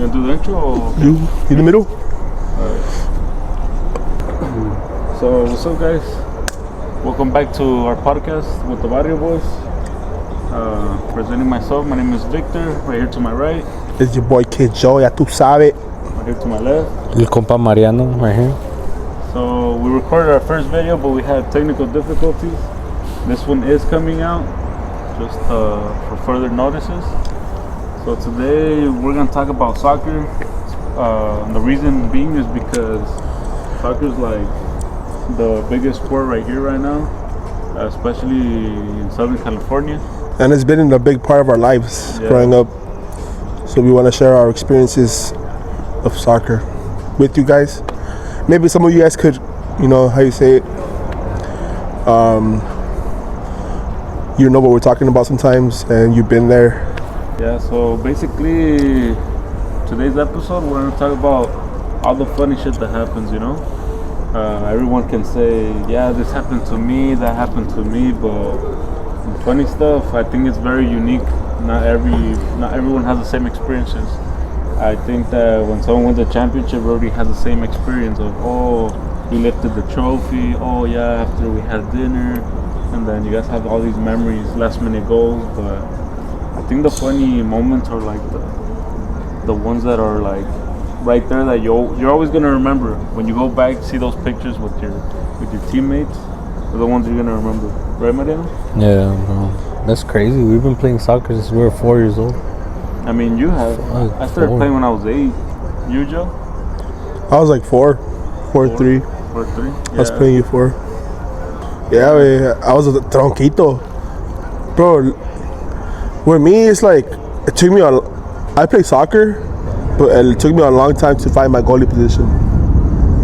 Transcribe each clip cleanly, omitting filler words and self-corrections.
gonna do the intro? Or okay? You in the middle? Alright. So, what's up, guys? Welcome back to our podcast with the Barrio Boiz. Presenting myself, my name is Victor. Right here to my right. It's your boy Kid Joe, ya tú sabes. Right here to my left. El compa Mariano, right here. So, we recorded our first video, but we had technical difficulties. This one is coming out, just for further notices. So today we're gonna talk about soccer. The reason being is because soccer is like the biggest sport right here right now, especially in Southern California. And it's been a big part of our lives growing up. So we want to share our experiences of soccer with you guys. Maybe some of you guys could, you know, how you say it, you know what we're talking about sometimes, and you've been there. Yeah, so basically today's episode we're gonna talk about all the funny shit that happens, you know. Everyone can say, yeah, this happened to me, that happened to me, but the funny stuff, I think it's very unique. Not everyone has the same experiences. I think that when someone wins a championship, everybody has the same experience of, oh, we lifted the trophy, oh yeah, after we had dinner, and then you guys have all these memories, last minute goals. But I think the funny moments are like the ones that are like right there that you're always gonna remember. When you go back, see those pictures with your teammates, they're the ones you're gonna remember, right, Mariano? Yeah, bro. That's crazy. We've been playing soccer since we were 4 years old. I mean, you have. I started playing when I was 8. You, Joe? I was like 4, 3. 4, 3. Yeah. I was playing you 4. Yeah, I was a tronquito, bro. With me, it's like it took me I play soccer, but it took me a long time to find my goalie position.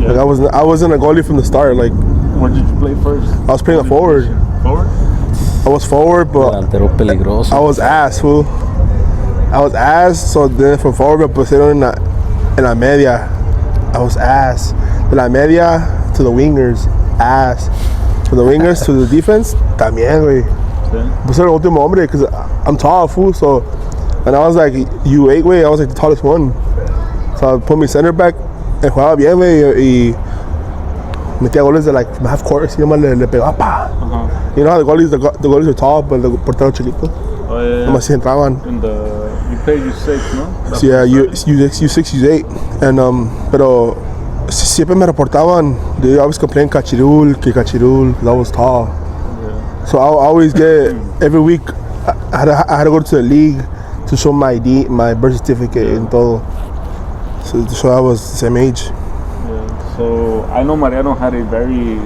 Yeah. Like I wasn't a goalie from the start. Like, where did you play first? I was playing a forward. Forward? I was forward, but Delantero peligroso. I was ass, fool. I was ass. So then from forward me pusieron en la media. I was ass. De la media to the wingers, ass. From the wingers to the defense, también, güey. Pusieron el último hombre because I'm tall, fool. So, and I was like U8, güey. I was like the tallest one. So I put me center back and jugaba bien, güey. Y metía goles de like from half court. Así nomás le pegaba, pa. You know how the goalies are tall, but the porteros chiquitos. Oh yeah. Nomás se entraban. You played U6, no? So yeah, U6, U8, and pero siempre me reportaban. They always complain cachirul, because I was tall. Yeah. So I always get every week. I had to go to the league to show my ID, my birth certificate, and todo. So I was the same age. Yeah. So I know Mariano had a very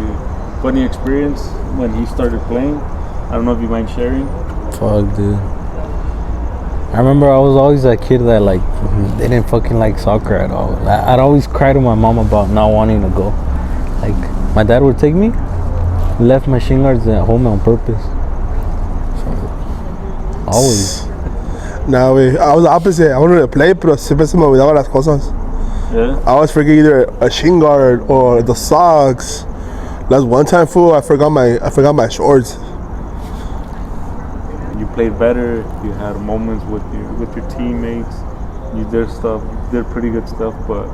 funny experience when he started playing. I don't know if you mind sharing. Fuck, dude. I remember I was always that kid that like didn't fucking like soccer at all. I'd always cry to my mom about not wanting to go. Like my dad would take me, left my shin guards at home on purpose. So, always. Nah, I was the opposite. I wanted to play, pero siempre se me olvidaban las cosas. Yeah. I always forget either a shin guard or the socks. Last one time, fool, I forgot my shorts. You played better. You had moments with your teammates. You did pretty good stuff. But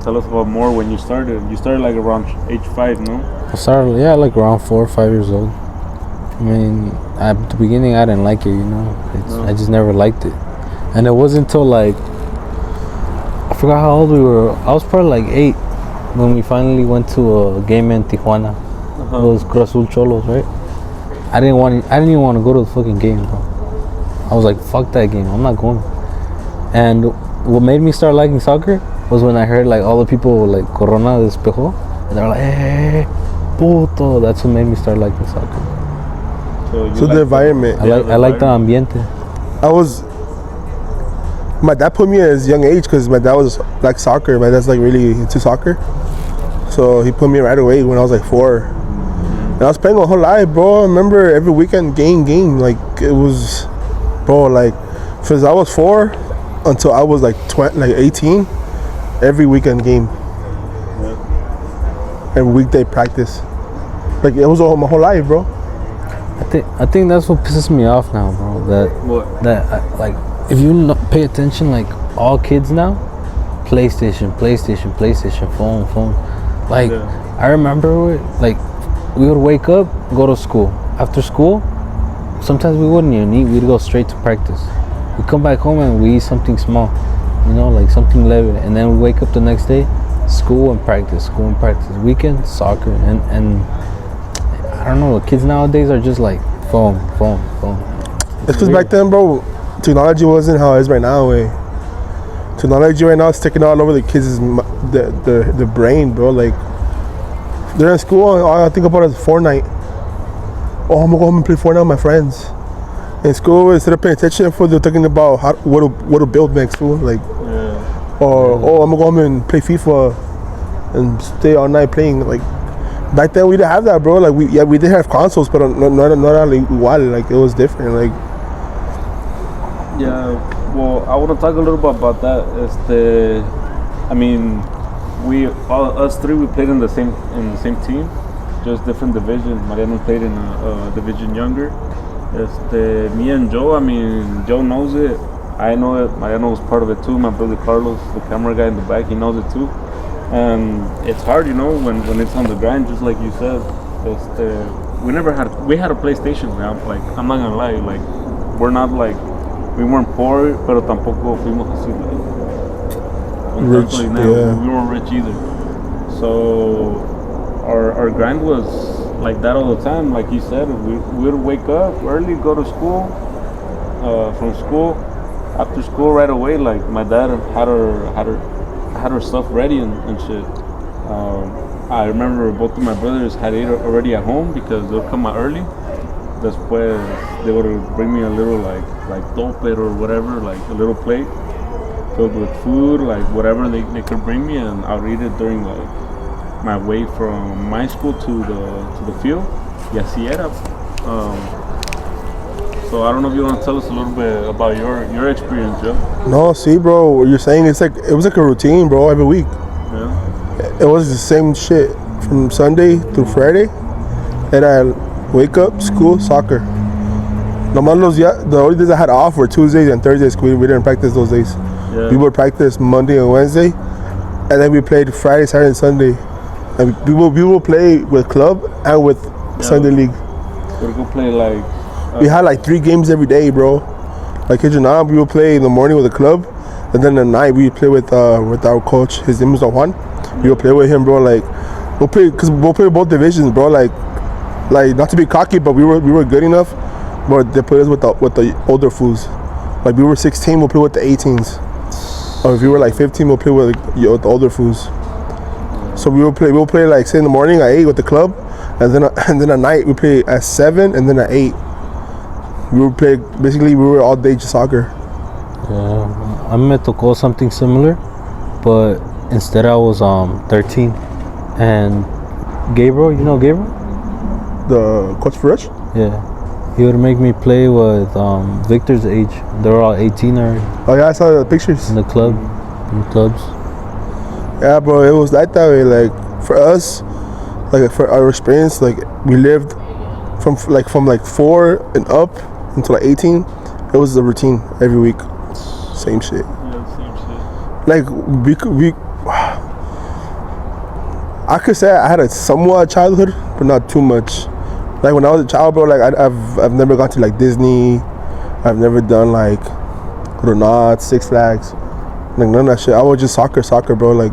tell us about more when you started. You started like around age 5, no? I started, like around 4 or 5 years old. I mean, at the beginning I didn't like it, you know. I just never liked it. And it wasn't until like, I forgot how old we were. I was probably like 8 when we finally went to a game in Tijuana. It was Cruz Azul Cholos, right? I didn't even want to go to the fucking game, bro. I was like, fuck that game, I'm not going. And what made me start liking soccer was when I heard like all the people like Corona despejó, and they were like, hey, puto. That's what made me start liking soccer. So the environment. I like the ambiente. My dad put me at his young age because my dad was like soccer. My dad's like really into soccer. So he put me right away when I was like 4. And I was playing my whole life, bro. I remember every weekend game. Like it was, bro, like since I was 4 until I was like 18, every weekend game. Every weekday practice. Like it was my whole life, bro. I think that's what pisses me off now, bro. That like if you pay attention, like all kids now, PlayStation, phone. Like I remember, like we would wake up, go to school. After school, sometimes we wouldn't even eat. We'd go straight to practice. We come back home and we eat something small, like something leve, and then we wake up the next day, school and practice. Weekend, soccer, and I don't know. Kids nowadays are just like phone. It's because back then, bro, technology wasn't how it is right now. Technology right now is taking all over the kids' the brain, bro. Like they're in school, all I think about is Fortnite. Oh, I'm gonna go home and play Fortnite with my friends. In school, instead of paying attention, they're talking about what to build next, fool. Like, or I'm gonna go home and play FIFA and stay all night playing. Like, back then we didn't have that, bro. Like, we did have consoles, but not igual. Like, it was different. Like, yeah. Well, I want to talk a little bit about that. I mean, us three, we played in the same team. Just different division. Mariano played in a division younger. Me and Joe, I mean, Joe knows it. I know it. Mariano was part of it too. My brother Carlos, the camera guy in the back, he knows it too. And it's hard, when it's on the grind, just like you said. We had a PlayStation. Like, I'm not gonna lie. Like, we weren't poor, pero tampoco fuimos así like rich. Yeah. We weren't rich either. So our grind was like that all the time. Like you said, we would wake up early, go to school. From school, after school right away, like my dad had her stuff ready and shit. I remember both of my brothers had it already at home because they'll come out early. Después they would bring me a little like tope or whatever, like a little plate filled with food, like whatever they could bring me, and I'll eat it during like my way from my school to the field. Y así era. So I don't know if you want to tell us a little bit about your experience, Joe. No, see, bro, what you're saying, it was like a routine, bro, every week. Yeah. It was the same shit from Sunday through Friday. And I wake up, school, soccer. The only days I had off were Tuesdays and Thursdays. We didn't practice those days. Yeah. We would practice Monday and Wednesday, and then we played Friday, Saturday, and Sunday. And we will play with club and with Sunday league. We'll go play like. We had like 3 games every day, bro. Like kid you not, we would play in the morning with the club, and then at night we play with our coach. His name is Juan. We would play with him, bro. Like we'll play both divisions, bro. Like not to be cocky, but we were good enough. But they put us with the older fools. Like we were 16, we'll play with the 18s. Or if you were like 15, we'll play with the older fools. So we'll play like say in the morning at 8 with the club, and then at night we play at 7 and then at 8. We were all day just soccer. Yeah, I me tocó something similar, but instead I was 13, and Gabriel, you know Gabriel? The coach for us? Yeah. He would make me play with Victor's age. They were all 18 already. Oh yeah, I saw the pictures. In the clubs. Yeah, bro, it was that way. Like for us, like for our experience, like we lived from 4 and up until like 18. It was the routine every week. Same shit. Yeah, same shit. Like I could say I had a somewhat childhood, but not too much. Like when I was a child, bro, like I've never gone to like Disney. I've never done like Grenade, Six Flags, like none of that shit. I was just soccer, bro. Like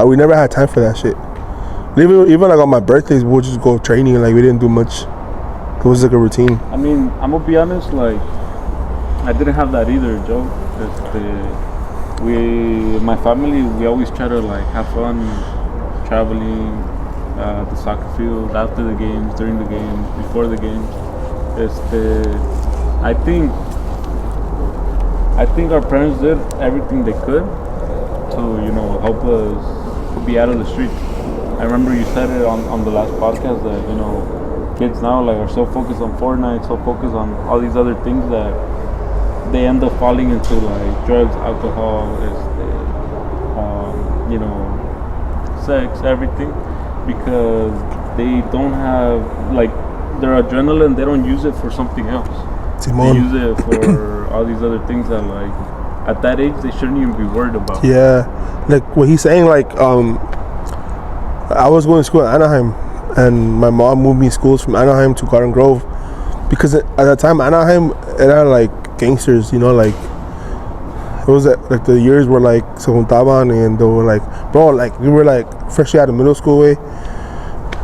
we never had time for that shit. Even like on my birthdays, we'll just go training. Like we didn't do much. It was like a routine. I mean, I'm gonna be honest. Like I didn't have that either, Joe. My family, we always try to like have fun, traveling. The soccer field, after the games, during the games, before the games. I think our parents did everything they could to help us be out of the streets. I remember you said it on the last podcast that kids now like are so focused on Fortnite, so focused on all these other things that they end up falling into like drugs, alcohol, sex, everything. Because they don't have like their adrenaline, they don't use it for something else. Simon. They use it for all these other things that like at that age they shouldn't even be worried about. Yeah, like what he's saying, like I was going to school in Anaheim, and my mom moved me schools from Anaheim to Garden Grove, because at that time Anaheim, it had like gangsters, you know, like it was like the years where like se juntaban and they were like, bro, like we were like freshly out of middle school way,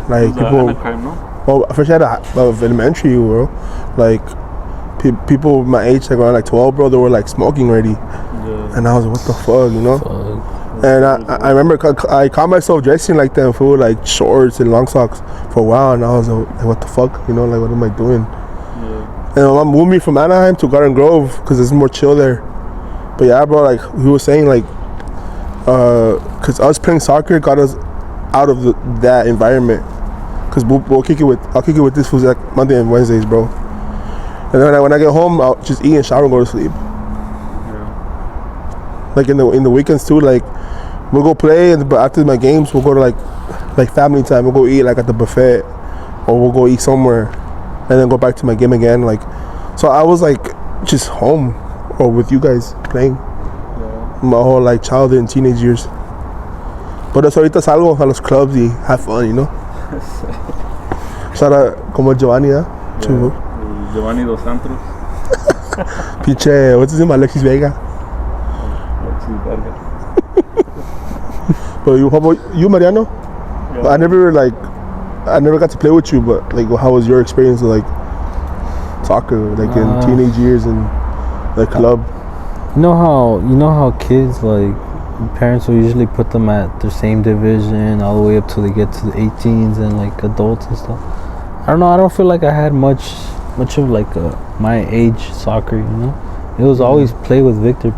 like people. Anaheim, no? Well, freshly out of elementary, bro, like people my age, like around like 12, bro, they were like smoking already, and I was like, what the fuck, you know? And I remember I caught myself dressing like them, fool, like shorts and long socks for a while, and I was like, what the fuck, you know, like what am I doing? And my mom moved me from Anaheim to Garden Grove because it's more chill there. But yeah, bro, like he was saying, like, because us playing soccer got us out of that environment. Because I'll kick it with this food like Monday and Wednesdays, bro. And then when I get home, I'll just eat and shower and go to sleep. Yeah. Like in the weekends too, like we'll go play, but after my games, we'll go to like family time. We'll go eat like at the buffet, or we'll go eat somewhere, and then go back to my game again. Like, so I was like just home or with you guys playing my whole like childhood and teenage years. But ahorita salgo a los clubs y have fun, you know. Shout out como Giovanni, Giovanni Dos Santos. Pinche, what's his name? Alexis Vega. Alexis Vega. But how about you, Mariano? Yeah. I never got to play with you, but like, how was your experience with like soccer, like in teenage years and the club? You know how kids, like, parents will usually put them at the same division all the way up till they get to the 18s and like adults and stuff. I don't know. I don't feel like I had much of like my age soccer. You know, it was always play with Victor.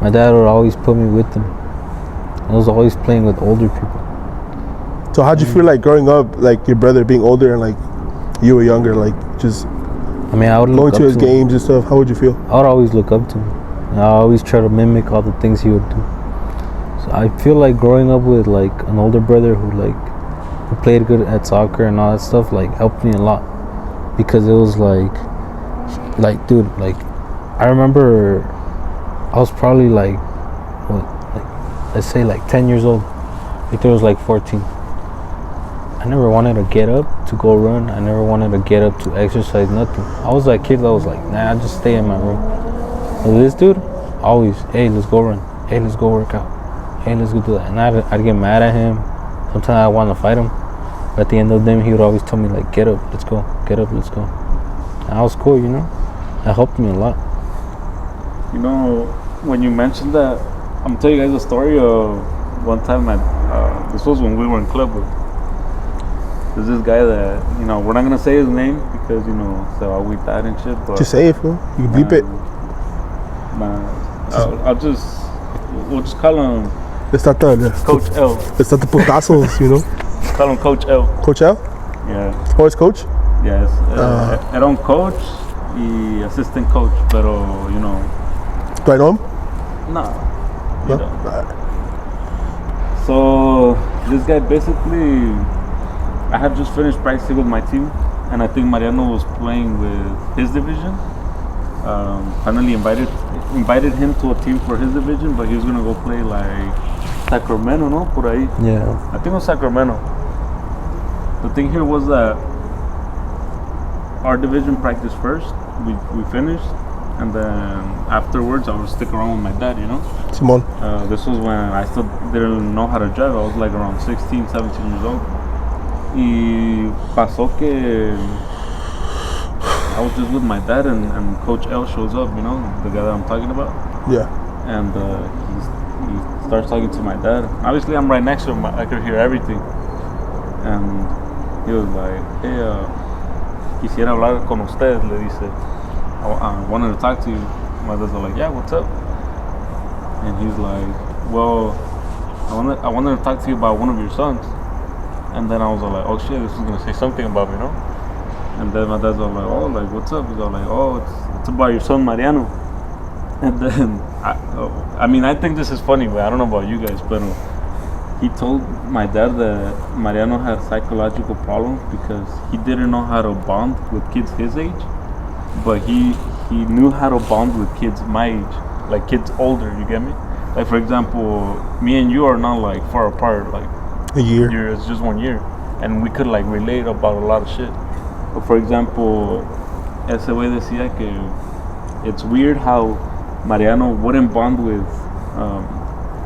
My dad would always put me with them. I was always playing with older people. So how'd you feel like growing up, like your brother being older and like you were younger, like just? I mean, I would going to his games and stuff. How would you feel? I would always look up to him. I always try to mimic all the things he would do. So I feel like growing up with like an older brother who played good at soccer and all that stuff, like helped me a lot, because it was like dude, like I remember I was probably like let's say like 10 years old. Victor was like 14. I never wanted to get up to go run. I never wanted to get up to exercise, nothing. I was that kid that was like, nah, I just stay in my room. But this dude, always, hey, let's go run. Hey, let's go work out. Hey, let's go do that. And I'd get mad at him. Sometimes I want to fight him. But at the end of the day, he would always tell me, like, get up, let's go. Get up, let's go. And I was cool, you know. That helped me a lot. You know, when you mentioned that, I'm gonna tell you guys a story of one time this was when we were in club with. There's this guy that, you know, we're not gonna say his name because, you know, so we died and shit, but just say it, fool. You can beep it. We'll just call him It's not Coach L. It's not the putazos, you know. Call him Coach L. Coach L? Yeah. Oh, it's Coach? Yes. Era un coach y assistant coach, pero, you know. Do I know him? No. No? So this guy basically, I had just finished practicing with my team, and I think Mariano was playing with his division. Finally invited him to a team for his division, but he was gonna go play like Sacramento, no? Por ahí. Yeah. I think it was Sacramento. The thing here was that our division practiced first. We finished, and then afterwards I would stick around with my dad, you know? Simon. This was when I still didn't know how to drive. I was like around 16, 17 years old. Y pasó que I was just with my dad, and Coach L shows up, you know, the guy that I'm talking about. Yeah. And he starts talking to my dad. Obviously, I'm right next to him. I could hear everything. And he was like, hey, quisiera hablar con usted, le dice. I wanted to talk to you. My dad's like, yeah, what's up? And he's like, well, I wanted to talk to you about one of your sons. And then I was all like, oh shit, this is gonna say something about me, no? And then my dad's all like, oh, like, what's up? He's all like, oh, it's about your son Mariano. And then, I mean, I think this is funny, but I don't know about you guys, but he told my dad that Mariano had psychological problems because he didn't know how to bond with kids his age, but he he knew how to bond with kids my age, like kids older. You get me? Like for example, me and you are not like far apart, like A year. it's just 1 year, and we could like relate about a lot of shit. But for example, ese güey decía que it's weird how Mariano wouldn't bond with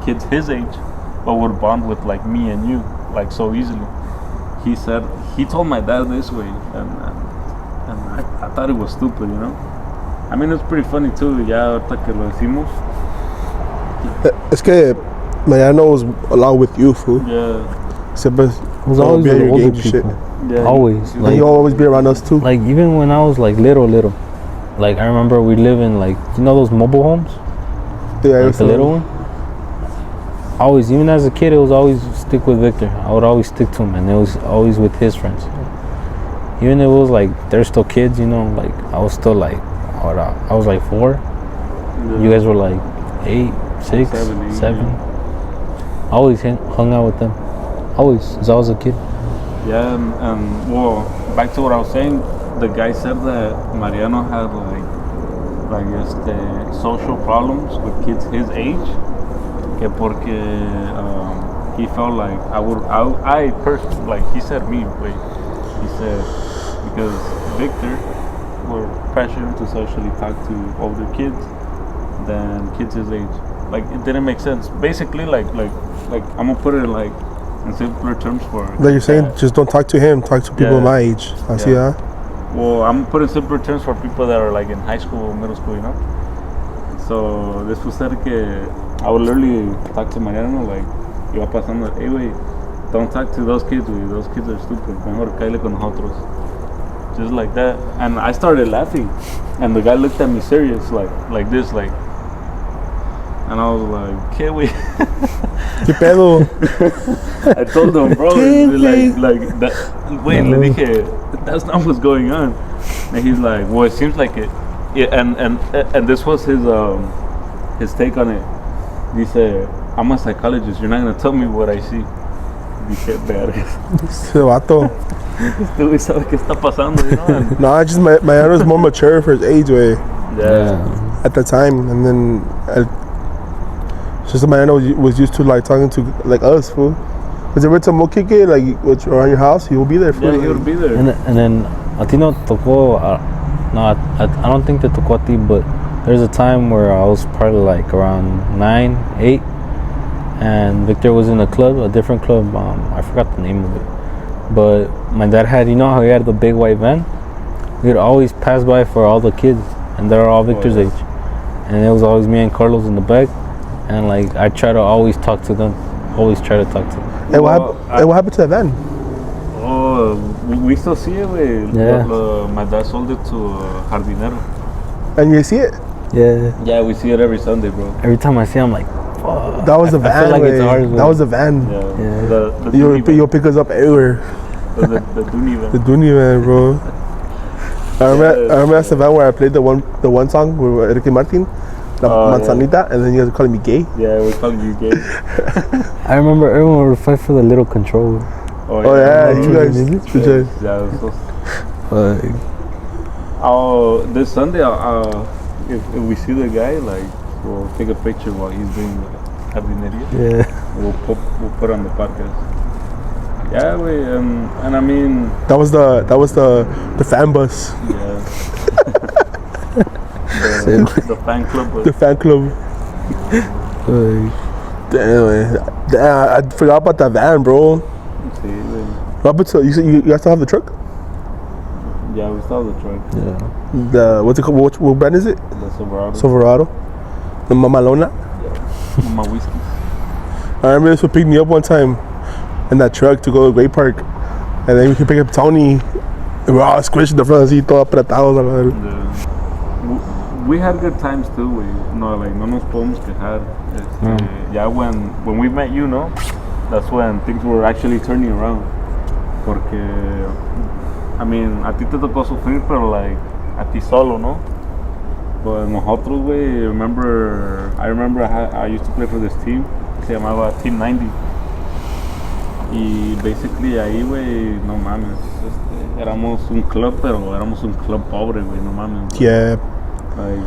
kids his age, but would bond with like me and you like so easily. He said he told my dad this way, and I thought it was stupid, you know. I mean, it's pretty funny too. Ya ahorita que lo decimos. Es que Mariano was a lot with you, fool. Yeah. Siempre was always be at with your older games and people. Yeah. Always. And Like, he'll always be around us too. like even when I was like little. Like I remember we live in like, you know those mobile homes? Yeah, Like the little one? Always, even as a kid, it was always stick with Victor. I would always stick to him, and it was always with his friends. Even if it was like, they're still kids, you know, like I was still like, I was like 4. Yeah. You guys were like 8, 6, 7, 7. Always hung out with them. Always, since I was a kid. Yeah, and well, back to what I was saying, the guy said that Mariano had like social problems with kids his age, que porque he felt like I personally, like he said me, wait, he said because Victor were pressured to socially talk to older kids than kids his age. Like it didn't make sense. Basically, like I'm gonna put it like in simpler terms for. Like you're saying, just don't talk to him. Talk to people my age. I see that. Well, I'm gonna put in simpler terms for people that are like in high school, middle school, you know. So this was said que I would literally talk to Mariano like, iba pasando, hey, wait, don't talk to those kids, wey. Those kids are stupid. Mejor cáele con nosotros. Just like that, and I started laughing, and the guy looked at me serious, like this, like. And I was like, ¿Qué, güey? ¿Qué pedo? I told him, bro, like that. Wait, le dije, that's not what's going on. And he's like, well, it seems like it. Yeah, and this was his take on it. Dice, I'm a psychologist. You're not gonna tell me what I see. Dije, vergas. Ese vato. Este güey sabe qué está pasando, you know? And No, I just Mariano was more mature for his age, way. yeah. At the time, and then. Just Mariano was used to like talking to like us, fool. Was it to Mokike, like around your house? He will be there, fool. Yeah, he would be there. And then a ti no tocó, no, I don't think that tocó a ti, but there's a time where I was probably like around 9, 8, and Victor was in a club, a different club. I forgot the name of it, but my dad had, you know how he had the big white van? We'd always pass by for all the kids, and they're all Victor's age, and it was always me and Carlos in the back. And like I try to always talk to them, always try to talk to them. Hey, what happened to that van? Oh, we still see it, wey. Yeah. My dad sold it to Jardinero. And you see it? Yeah. Yeah, we see it every Sunday, bro. Every time I see it, I'm like, fuck. That was the I van. feel like it's way. ours, That was the van. Yeah. Yeah. The Dooney van. You'll pick us up everywhere. The Dooney van. The Dooney van, bro. I remember that's the van where I played the one song with Enrique Martin, La Manzanita, and then you guys were calling me gay. Yeah, we're calling you gay. I remember everyone would fight for the little controller. Oh yeah, you guys. Yeah, it was so. This Sunday, if we see the guy, like, we'll take a picture while he's doing the jardineria. Yeah. We'll put on the podcast. Yeah, and I mean. That was the fan bus. Yeah. The fan club. The fan club. Damn, I forgot about that van, bro. You guys still have the truck? Yeah, we still have the truck. Yeah. What's it called? What brand is it? The Silverado. Silverado. The Mamalona. Yeah. My whiskey. I remember this would pick me up one time in that truck to go to Great Park, and then we could pick up Tony. And we're all squished in the front seat, todo apretados. Yeah. We had good times too. No nos podemos quejar. Yeah, when we met you, no, that's when things were actually turning around. Porque, I mean, a ti te tocó sufrir, pero like a ti solo, no. But nosotros, I remember I used to play for this team. Se llamaba Team 90. Y basically ahí, no mames. Éramos un club, pero éramos un club pobre, no mames. Yeah.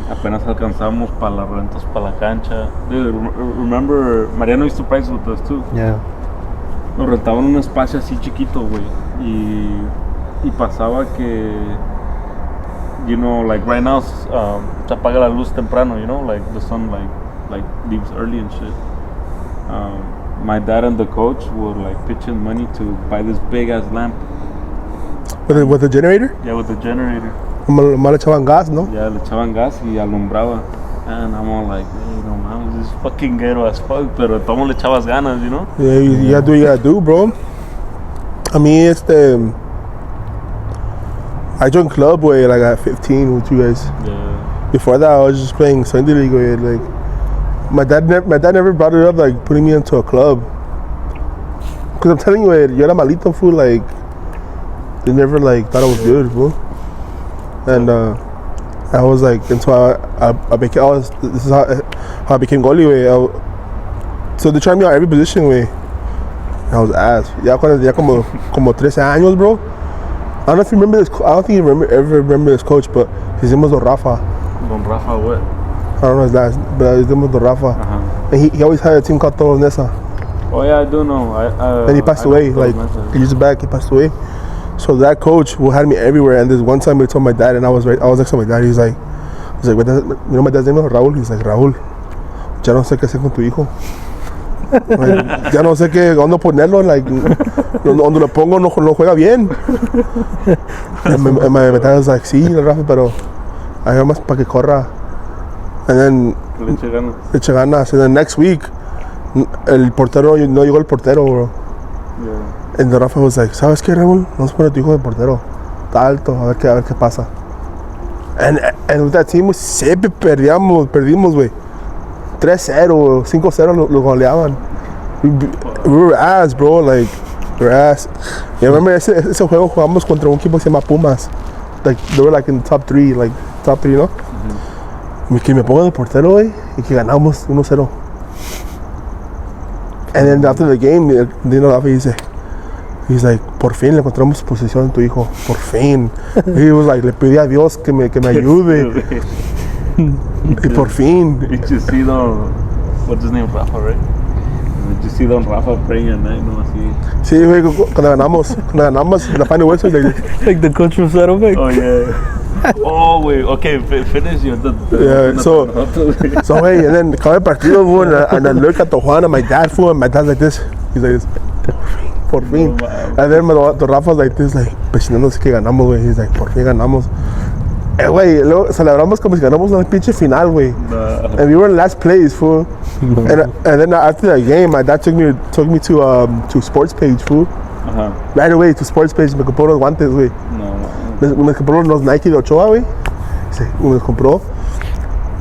Apenas alcanzamos para las rentas para la cancha. Dude, remember, Mariano used to practice with us too. Yeah. Nos rentaban un espacio así chiquito, güey. Y pasaba que, you know, like right now, se apaga la luz temprano, you know, like the sun like leaves early and shit. My dad and the coach would like pitch in money to buy this big ass lamp. With the generator? Yeah, with the generator. Mal le echaban gas, ¿no? Yeah, le echaban gas y alumbraba. And I'm all like, hey, no man, this is fucking ghetto as fuck. Pero tomo le echabas ganas, you know? Yeah, you gotta do, bro. A mí, I joined club, way like at 15 with you guys. Yeah. Before that, I was just playing Sunday league, way. Like, my dad never brought it up, like putting me into a club. Cause I'm telling you, yo era malito, fool. Like, they never like thought I was good, bro. And I was like, until I became, this is how I became goalie, way. So they tried me out every position, way. I was ass. Ya como 13 años, bro. I don't know if you remember this. I don't think you ever remember this coach, but his name was Don Rafa. Don Rafa, what? I don't know his last, but his name was Don Rafa. And he always had a team called Toros Nesa. Oh yeah, I do know. And he passed away, like years back. He passed away. So that coach who had me everywhere. And this one time, he told my dad, and I was next to my dad. He's like, you know my dad's name is Raúl. He's like, Raúl, ya no sé qué hacer con tu hijo. Like, ya no sé qué dónde ponerlo, like donde lo pongo no juega bien. And my dad was like, sí, Rafa, pero hay más para que corra. And then Le eche ganas. And then next week, el portero no llegó el portero, bro. Yeah. And the Rafa was like, ¿sabes qué, Raúl? Vamos a poner a tu hijo de portero. Está alto, a ver qué pasa. And with that team, siempre perdimos, güey. 3-0, 5-0 lo goleaban. We were ass, bro, like, we were ass. Y remember ese juego jugamos contra un equipo que se llama Pumas. Like, they were like in the top 3, ¿no? Que me pongo de portero, güey, y que ganamos 1-0. And then after the game, he's like, por fin le encontramos posición a tu hijo, por fin. He was like, le pedí a Dios que me ayude. Y por fin. Did you see what's his name, Rafa, right? Did you see Don Rafa praying at night, no? Así. Sí, güey, cuando ganamos la final whistle, Like the coach from Saddleback. Oh yeah. Oh wait, okay, finish your. Yeah, so güey, and then acabé el partido, fool, and I look at Tijuana, my dad, fool, and my dad's like this. He's like this. Por fin. And then Rafa's like this, like, presionándose que ganamos, güey. He's like, por fin ganamos. Güey, luego celebramos como si ganamos una pinche final, güey. And we were in last place, fool. And then after that game, my dad took me to sports page, fool. Right away to sports page, me compró los guantes, güey. Me compró los Nike de Ochoa, güey. Sí, me los compró.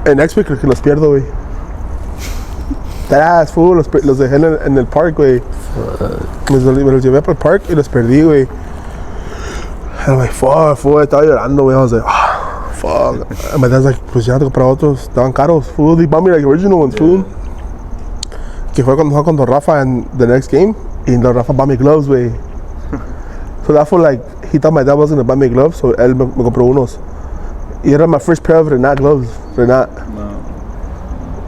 And next week creo que los pierdo, güey. That ass, fool, los dejé en el park, güey. Me los llevé para el park y los perdí, güey. And I'm like, fuck, estaba llorando, güey. I was like, fuck. And my dad's like, pues ya te compré otros, estaban caros, fool. They bought me like original ones, fool. Que fue cuando jugaba con Don Rafa in the next game. Y Don Rafa bought me gloves, güey. So that fool, like, he thought my dad wasn't gonna buy me gloves, so él me compró unos. Y era my first pair of Renat gloves, Renat.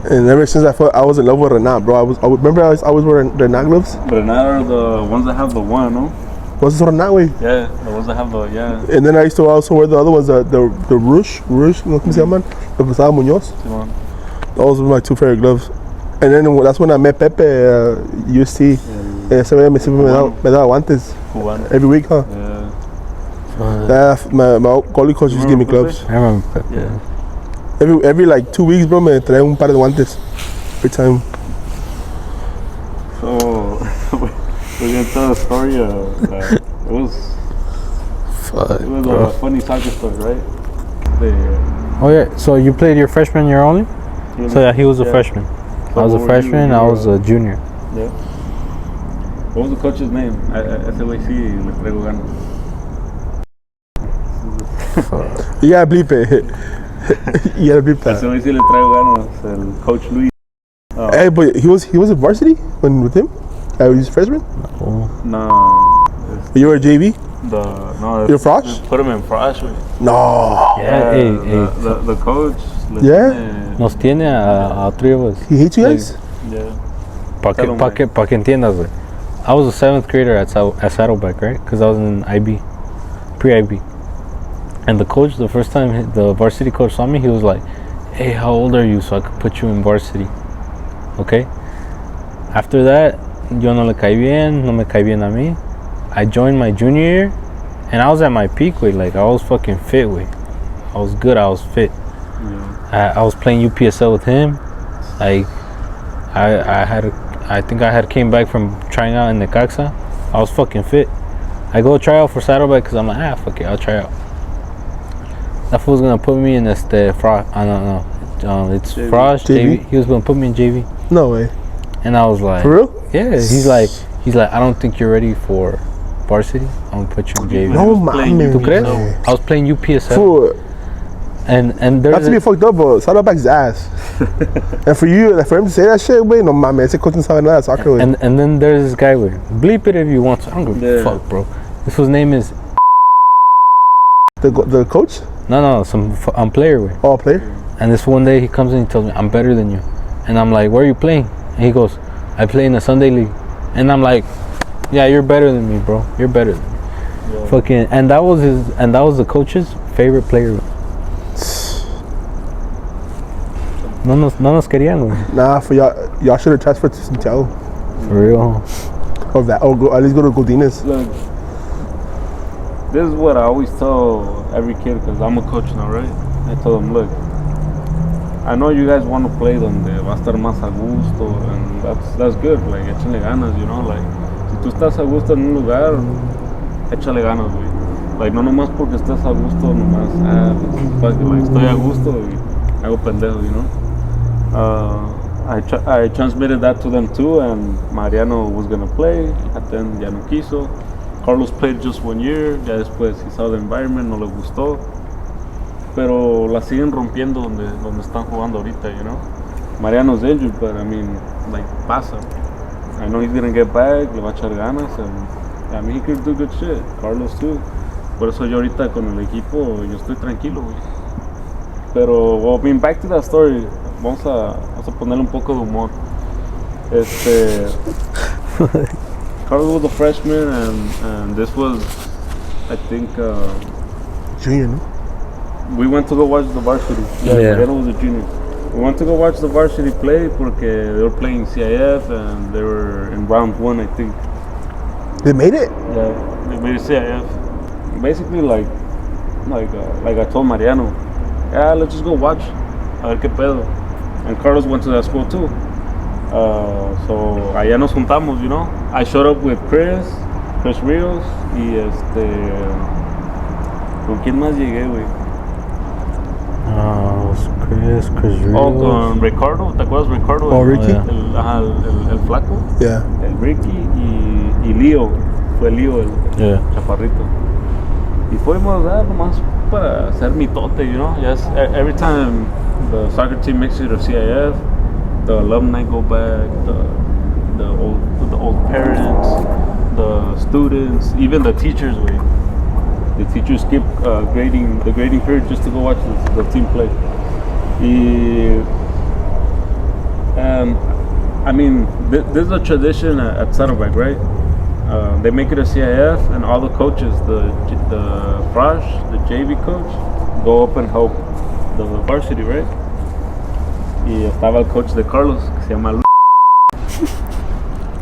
And ever since I was in love with Renat, bro. I always wearing Renat gloves. Renat are the ones that have the one, no? What's this Renat, way? Yeah, the ones that have the, yeah. And then I used to also wear the other ones, the Rush, ¿no? ¿Cómo se llaman? Los que usaba Muñoz. Those were my two favorite gloves. And then that's when I met Pepe, UST. Ese güey me daba guantes. Every week, huh? Yeah. My goalie coach just gave me gloves. I remember Pepe. Yeah. Every like 2 weeks, bro, me traía un par de guantes. Every time. So, we're gonna tell a story. It was a funny soccer story, right? Oh yeah. So you played your freshman year only? So yeah, he was a freshman. So I was a freshman. I was a junior. Yeah. What was the coach's name? Ese güey sí le traigo ganas. Yeah, bleep it. You gotta bleep that. Ese güey sí le traigo ganas. El coach Luis. Hey, but he was at varsity when with him. He was freshman. No. You were a JV. You're Frosh? Put him in Frosh, güey. No. Yeah, hey. The coach. Yeah? Nos tiene a three of us. He hates you guys? Yeah. Pa que entiendas, güey. I was a 7th grader at Saddleback, right? Because I was in IB, pre-IB. And the coach, the first time the varsity coach saw me, he was like, hey, how old are you so I could put you in varsity? Okay? After that, yo no le caí bien, no me caí bien a mí. I joined my junior year, and I was at my peak, güey. Like, I was fucking fit, güey. I was good, I was fit. Yeah. I was playing UPSL with him. Like, I think I had came back from trying out in Necaxa. I was fucking fit. I go try out for Saddleback because I'm like, fuck it, I'll try out. That fool's gonna put me in it's JV? Frosh, JV. He was gonna put me in JV. No way. And I was like, for real? Yeah. He's like, I don't think you're ready for varsity. I'm gonna put you in JV. No, mames. ¿Tú crees? I was playing UPSL. Fool. And Not to be fucked up, but Saddleback's ass. And for him to say that shit, wait, no mames, ese coach no sabe nada de soccer, güey. And then there's this guy, with bleep it if you want to. I don't give a fuck, bro. This fool's name is the coach? No, some player, güey. Oh, player. And this one day he comes in and tells me, I'm better than you. And I'm like, where are you playing? And he goes, I play in the Sunday League. And I'm like, yeah, you're better than me, bro. You're better than me. Yeah. Fucking, and that was the coach's favorite player. No nos querían, güey. Nah, for y'all should have transferred to Santiago. For real. Or at least go to Godinez. Look, this is what I always tell every kid, because I'm a coach now, right? I tell them, look, I know you guys want to play donde va a estar más a gusto, and that's good, like, échale ganas, you know, like, si tú estás a gusto en un lugar, échale ganas, güey. Like, no nomás porque estés a gusto, nomás, like, estoy a gusto y hago pendejo, you know. I transmitted that to them too, and Mariano was gonna play, and then ya no quiso. Carlos played just 1 year, ya después he saw the environment, no le gustó. Pero la siguen rompiendo donde están jugando ahorita, you know. Mariano's injured, but I mean, like, pasa. I know he's gonna get back, le va a echar ganas, and I mean, he could do good shit. Carlos too. Por eso yo ahorita con el equipo, yo estoy tranquilo, güey. Pero, well, I mean, back to that story, vamos a ponerle un poco de humor. Carlos was a freshman, and this was, I think, junior, no? We went to go watch the varsity. Yeah. Mariano was a junior. We went to go watch the varsity play porque they were playing CIF and they were in round 1, I think. They made it? Yeah, they made it CIF. Basically, like I told Mariano, yeah, let's just go watch. A ver qué pedo. And Carlos went to that school too. So allá nos juntamos, you know. I showed up with Chris Rios y ¿con quién más llegué, güey? Chris Rios. Oh, con Ricardo, ¿te acuerdas Ricardo? Oh, Ricky. El flaco. Yeah. El Ricky y Leo. Fue Leo el chaparrito. Y fuimos nomás para hacer mitote, you know. Yes, every time the soccer team makes it to CIF, the alumni go back, the old parents, the students, even the teachers. The teachers skip the grading period just to go watch the team play. I mean, this is a tradition at Saddleback, right? They make it a CIF, and all the coaches, the Frosh, the JV coach, go up and help the varsity, right? Y estaba el coach de Carlos, que se llama Luis.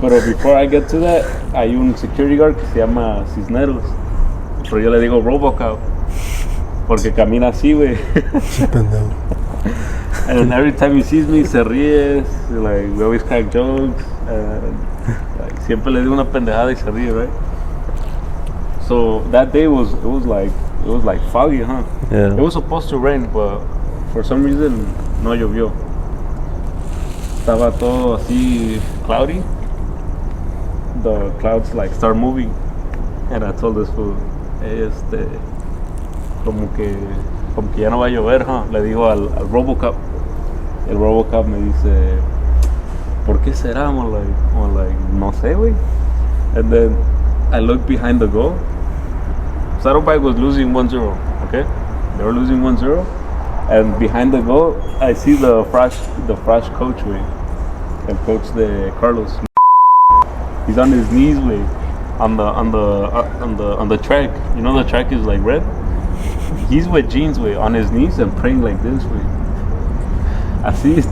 Pero before I get to that, hay un security guard que se llama Cisneros. Pero yo le digo Robocop, porque camina así, güey. And every time he sees me, se ríe, like, we always crack jokes. Like, siempre le digo una pendejada y se ríe, right? So that day was like foggy, huh? Yeah. It was supposed to rain, but for some reason no llovió. Estaba todo así cloudy. The clouds like start moving, and I told this fool, hey, como que ya no va a llover, huh? Le digo al Robocop. El Robocop me dice, ¿por qué será? I'm like, no sé, güey. And then I look behind the goal, Saddleback was losing 1-0. Okay, they were losing 1-0, and behind the goal, I see the fresh coach way, and coach the Carlos. He's on his knees way, on the track. You know the track is like red. He's with jeans way on his knees and praying like this way. I see it,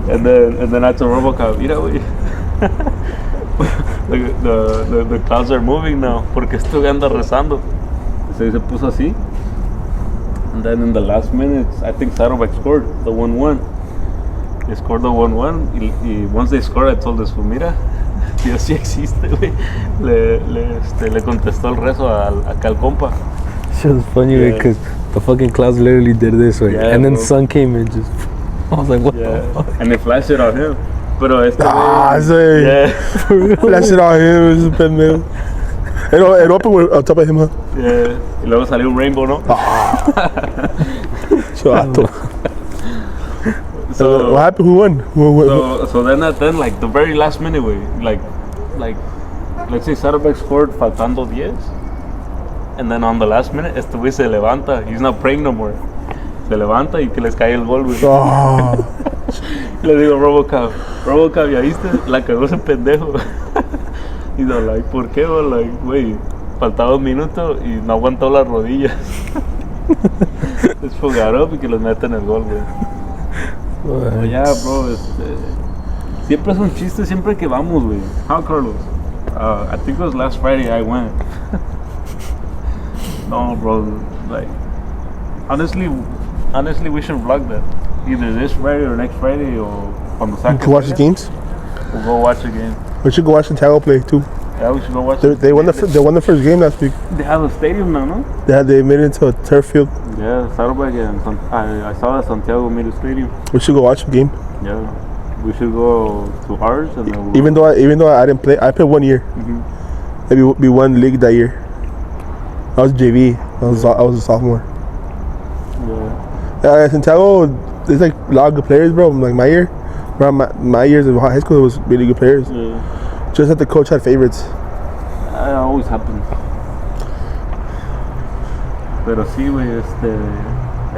and then I told RoboCop, mira way. The clouds are moving now porque estoy anda rezando. Se puso así. And then in the last minutes, I think Saddleback scored the 1-1. They scored the 1-1. Y once they scored, I told this, mira, Dios sí existe, güey. Le contestó el rezo acá al compa. Shit was funny because the fucking clouds literally did this way. Yeah, and then bro. the sun came and just... I was like, what the fuck? And they flashed it on him. Pero este Flash it on him, it's a pendejo. It opened with, on top of him, huh? Yeah. Y luego salió un rainbow, ¿no? Chato. So what happened? Who won? So then like the very last minute, way, like let's say Saddleback scored faltando 10, and then on the last minute este güey se levanta. He's not praying no more. Se levanta y que les cae el gol, güey. Le digo, RoboCop, ¿ya viste? La cagó ese pendejo. Y no, like, ¿por qué? Güey, faltaba un minuto y no aguantó las rodillas. Les fogaron y que les meten el gol, güey. Oh, yeah, bro, siempre es un chiste siempre que vamos, güey. How, Carlos? I think it was last Friday I went. No, bro, like, honestly, we should vlog that. Either this Friday or next Friday or on the You second. can watch the games? We'll go watch the game. We should go watch Santiago play too. Yeah, we should go watch. They won the first game last week. They have a stadium now, no? They made it into a turf field. Yeah, Saddleback and I saw that Santiago made a stadium. We should go watch the game. Yeah, we should go to ours and then we'll... Even though I didn't play, I played 1 year. Mm-hmm. Maybe we won league that year. I was JV. I was a sophomore. Yeah. Santiago, there's like a lot of good players, bro. Like my year, around my years of high school, it was really good players. Yeah. Just that the coach had favorites. It always happens. Pero sí, güey,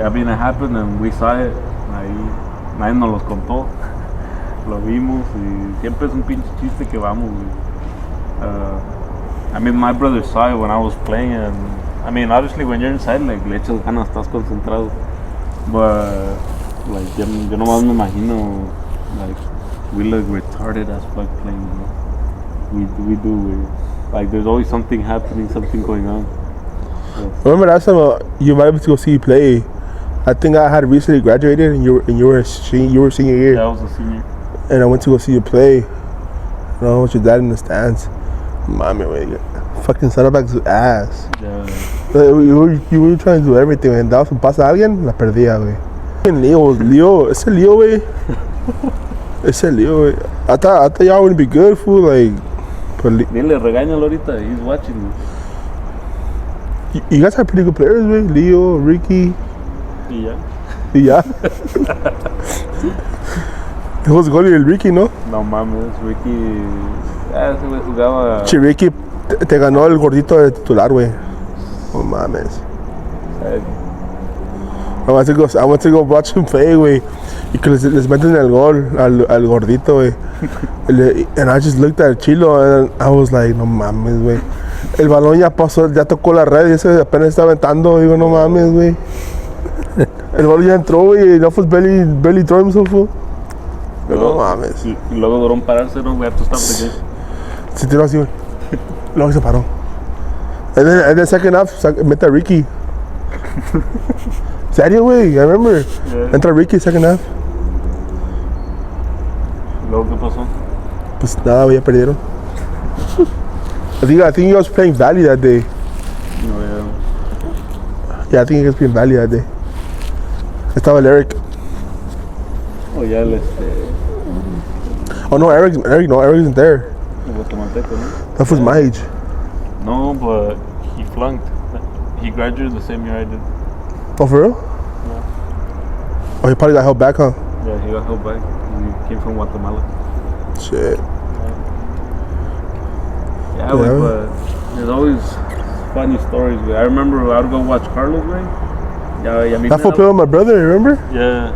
I mean, it happened and we saw it. Ahí, nadie nos los contó. Lo vimos y siempre es un pinche chiste que vamos, güey. I mean, my brother saw it when I was playing, and I mean, obviously, when you're inside, like, le echas ganas, estás concentrado. But, like, yo nomás me imagino, like, we look retarded as fuck playing, bro. We do, like, there's always something happening, something going on. Yes. Remember last time you might have to go see you play? I think I had recently graduated, and you were senior year. Yeah, I was a senior. And I went to go see you play. You know, with your dad in the stands. Mami, wait, fucking Saddleback's ass. Yeah. You were trying to do everything, and daba su pasa a alguien, la perdía, güey. Ese Leo, güey. Ese Leo, güey. I thought y'all wouldn't be good, fool, like. Dile, regáñalo ahorita, he's watching me. You guys have pretty good players, güey. Leo, Ricky. Y ya. Who's goalie el Ricky, no? No mames, Ricky. Ese güey jugaba. Che, Ricky te ganó el gordito de titular, güey. No mames. I want to go watch him play, güey. Y que les meten el gol al gordito, güey. And I just looked at Chilo and I was like, no mames, güey. El balón ya pasó, ya tocó la red y ese apenas está aventando. Digo, no mames, güey. El balón ya entró, güey. No fue barely throw himself, güey. No mames. Y luego duró en pararse, ¿no? We have to stop the game. Se tiró así, güey. Luego se paró. And then second half, mete a Ricky. Serio, güey, I remember. Yeah. Entra Ricky second half. ¿Luego qué pasó? Pues nada, güey, ya perdieron. I think he was playing Valley that day. No, yeah. Yeah, I think he was playing Valley that day. Estaba el Eric. Oh, ya el Oh no, Eric isn't there. el guatemalteco, ¿no? That was my age. No, but he flunked. He graduated the same year I did. Oh, for real? Yeah. Oh, he probably got held back, huh? Yeah, he got held back. He came from Guatemala. Shit. Yeah, but there's always funny stories, güey. I remember I would go watch Carlos, güey. Yeah, That fool played with my brother, remember? Yeah.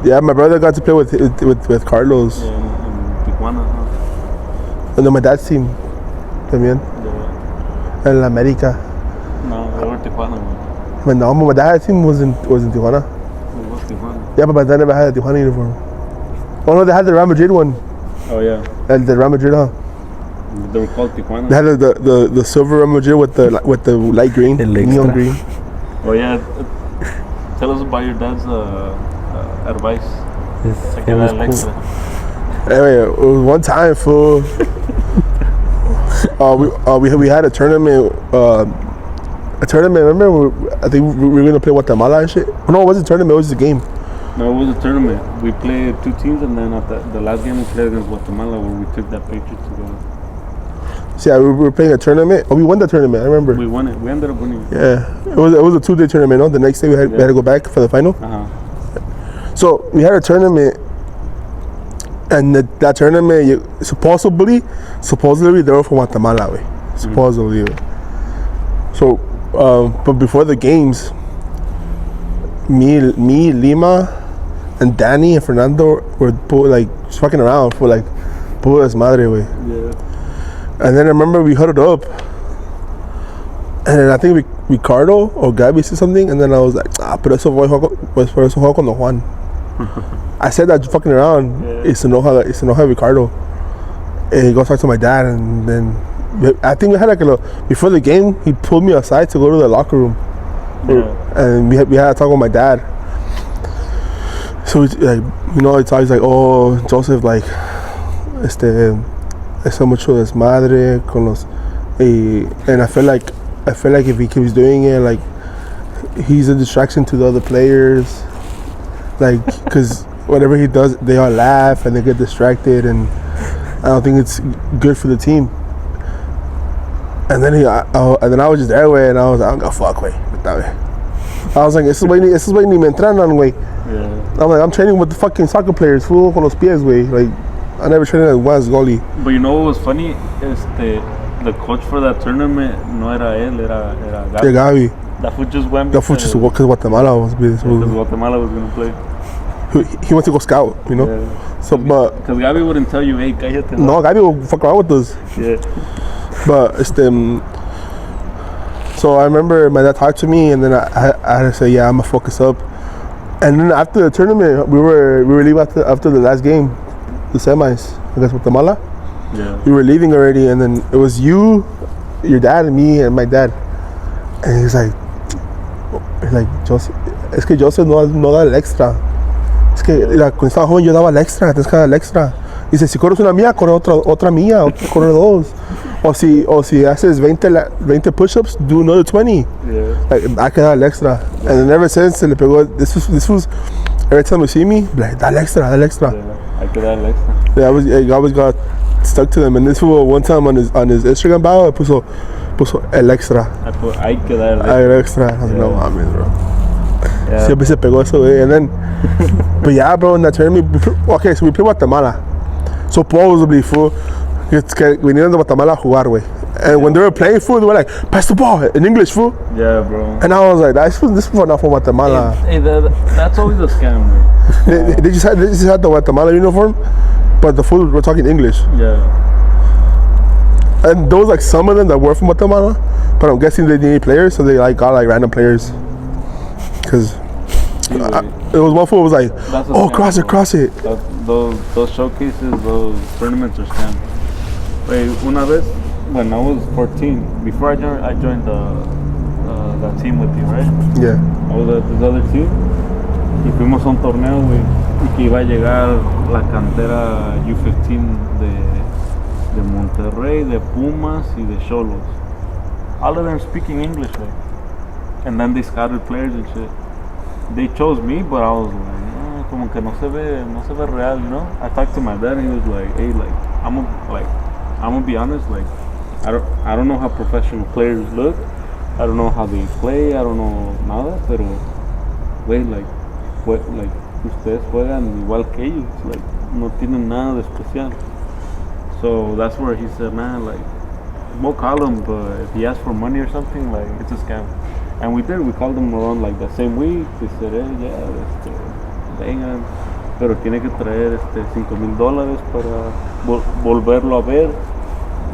Yeah, my brother got to play with Carlos. Yeah, in Tijuana, huh? And then my dad's team, también. Yeah. En la América. No, they were Tijuana, güey. No, my dad's team was in Tijuana. It was Tijuana. Yeah, but my dad never had a Tijuana uniform. Oh no, they had the Real Madrid one. Oh, yeah. And the Real Madrid, huh? They were called Tijuana. They had the silver Real Madrid with the light green, neon green. Oh, yeah. Tell us about your dad's advice. It was cool. Anyway, it was one time, fool. We had a tournament. Remember? I think we were gonna play Guatemala and shit. No, it wasn't a tournament. It was just a game. No, it was a tournament. We played 2 teams, and then at the last game we played against Guatemala, where we took that picture together. So yeah, we were playing a tournament. Oh, we won the tournament. I remember. We won it. We ended up winning it. Yeah, it was a 2-day tournament. No, the next day we had to go back for the final. So we had a tournament, and that tournament supposedly they were from Guatemala, way. Supposedly. So, but before the games, me, Lima, and Danny and Fernando were like fucking around for like puras madre, way. Yeah. And then I remember we huddled up, and then I think Ricardo or Gabi said something, and then I was like, pero eso juego con Don Juan. I said that fucking around. Yeah. It's enoja Ricardo. And he goes talk to my dad, and then I think we had like before the game, he pulled me aside to go to the locker room. Yeah. And we had to talk with my dad. So it's always like, oh, Joseph, like, está mucho desmadre con los, and I feel like if he keeps doing it, like, he's a distraction to the other players, like, because whatever he does, they all laugh and they get distracted, and I don't think it's good for the team. And then I was just there, way, and I was like, I'm gonna fuck, way, that way. I was like, this is why ni me entrenan, way. Yeah. I'm like, I'm training with the fucking soccer players, fool, con los pies, way. Like, I never trained as one as goalie. But you know what was funny? The coach for that tournament no era él, era Gabi. Yeah, Gabi. That fool just went That just because Guatemala was big. because Guatemala was gonna play. He went to go scout, you know. Yeah. So, but because Gabi wouldn't tell you, hey, cállate. no, Gabi will fuck around with us. Yeah. But so I remember my dad talked to me, and then I had to say, yeah, I'm gonna focus up. And then after the tournament, we were leaving after the last game, the semis against Guatemala. Yeah. We were leaving already, and then it was you, your dad, and me, and my dad. And he's like, Joseph, es que Joseph no da el extra. Es que cuando estaba joven yo daba el extra, tienes que dar el extra. Dice, si corres una mía, corre otra mía, corre dos. O si haces 20 push-ups, do another 20. Yeah. Like, I can dar el extra. And then ever since, se le pegó, this was, every time you see me, like, da el extra. Yeah. I could add an extra. Yeah, I always got stuck to them. And this was one time on his Instagram bio, puso el extra. I put, hay que dar El extra. I was like, no mames, bro. Yeah. Siempre se pegó eso, güey. And then, but yeah, bro, in that tournament, okay, so we played Guatemala. Supposedly, fool, vinieron de Guatemala a jugar, güey. And when they were playing, fool, they were like, pass the ball in English, fool. Yeah, bro. And I was like, this is not from Guatemala. Hey, that's always a scam, man. They just had the Guatemala uniform, but the fool were talking English. Yeah. And there was like some of them that were from Guatemala, but I'm guessing they didn't need players, so they like got like random players. Cause it was one fool was like, oh, scam, cross it. Those showcases, those tournaments are scams. Wait, una vez, when I was 14, before I joined that team with you, right? Yeah. I was at this other team. Y fuimos a un torneo, güey, y que iba a llegar la cantera U15 de Monterrey, de Pumas y de Xolos. All of them speaking English, güey. And then they scouted players and shit. They chose me, but I was like, como que no se ve real, you know? I talked to my dad and he was like, hey, like, I'm gonna be honest, like, I don't know how professional players look. I don't know how they play, I don't know nada, pero, güey, like, ustedes juegan igual que ellos, like, no tienen nada de especial. So that's where he said, man, like, we'll call him, but if he asks for money or something, like, it's a scam. And we did. We called him around like the same week. They said, vengan, pero tiene que traer $5,000 para volverlo a ver.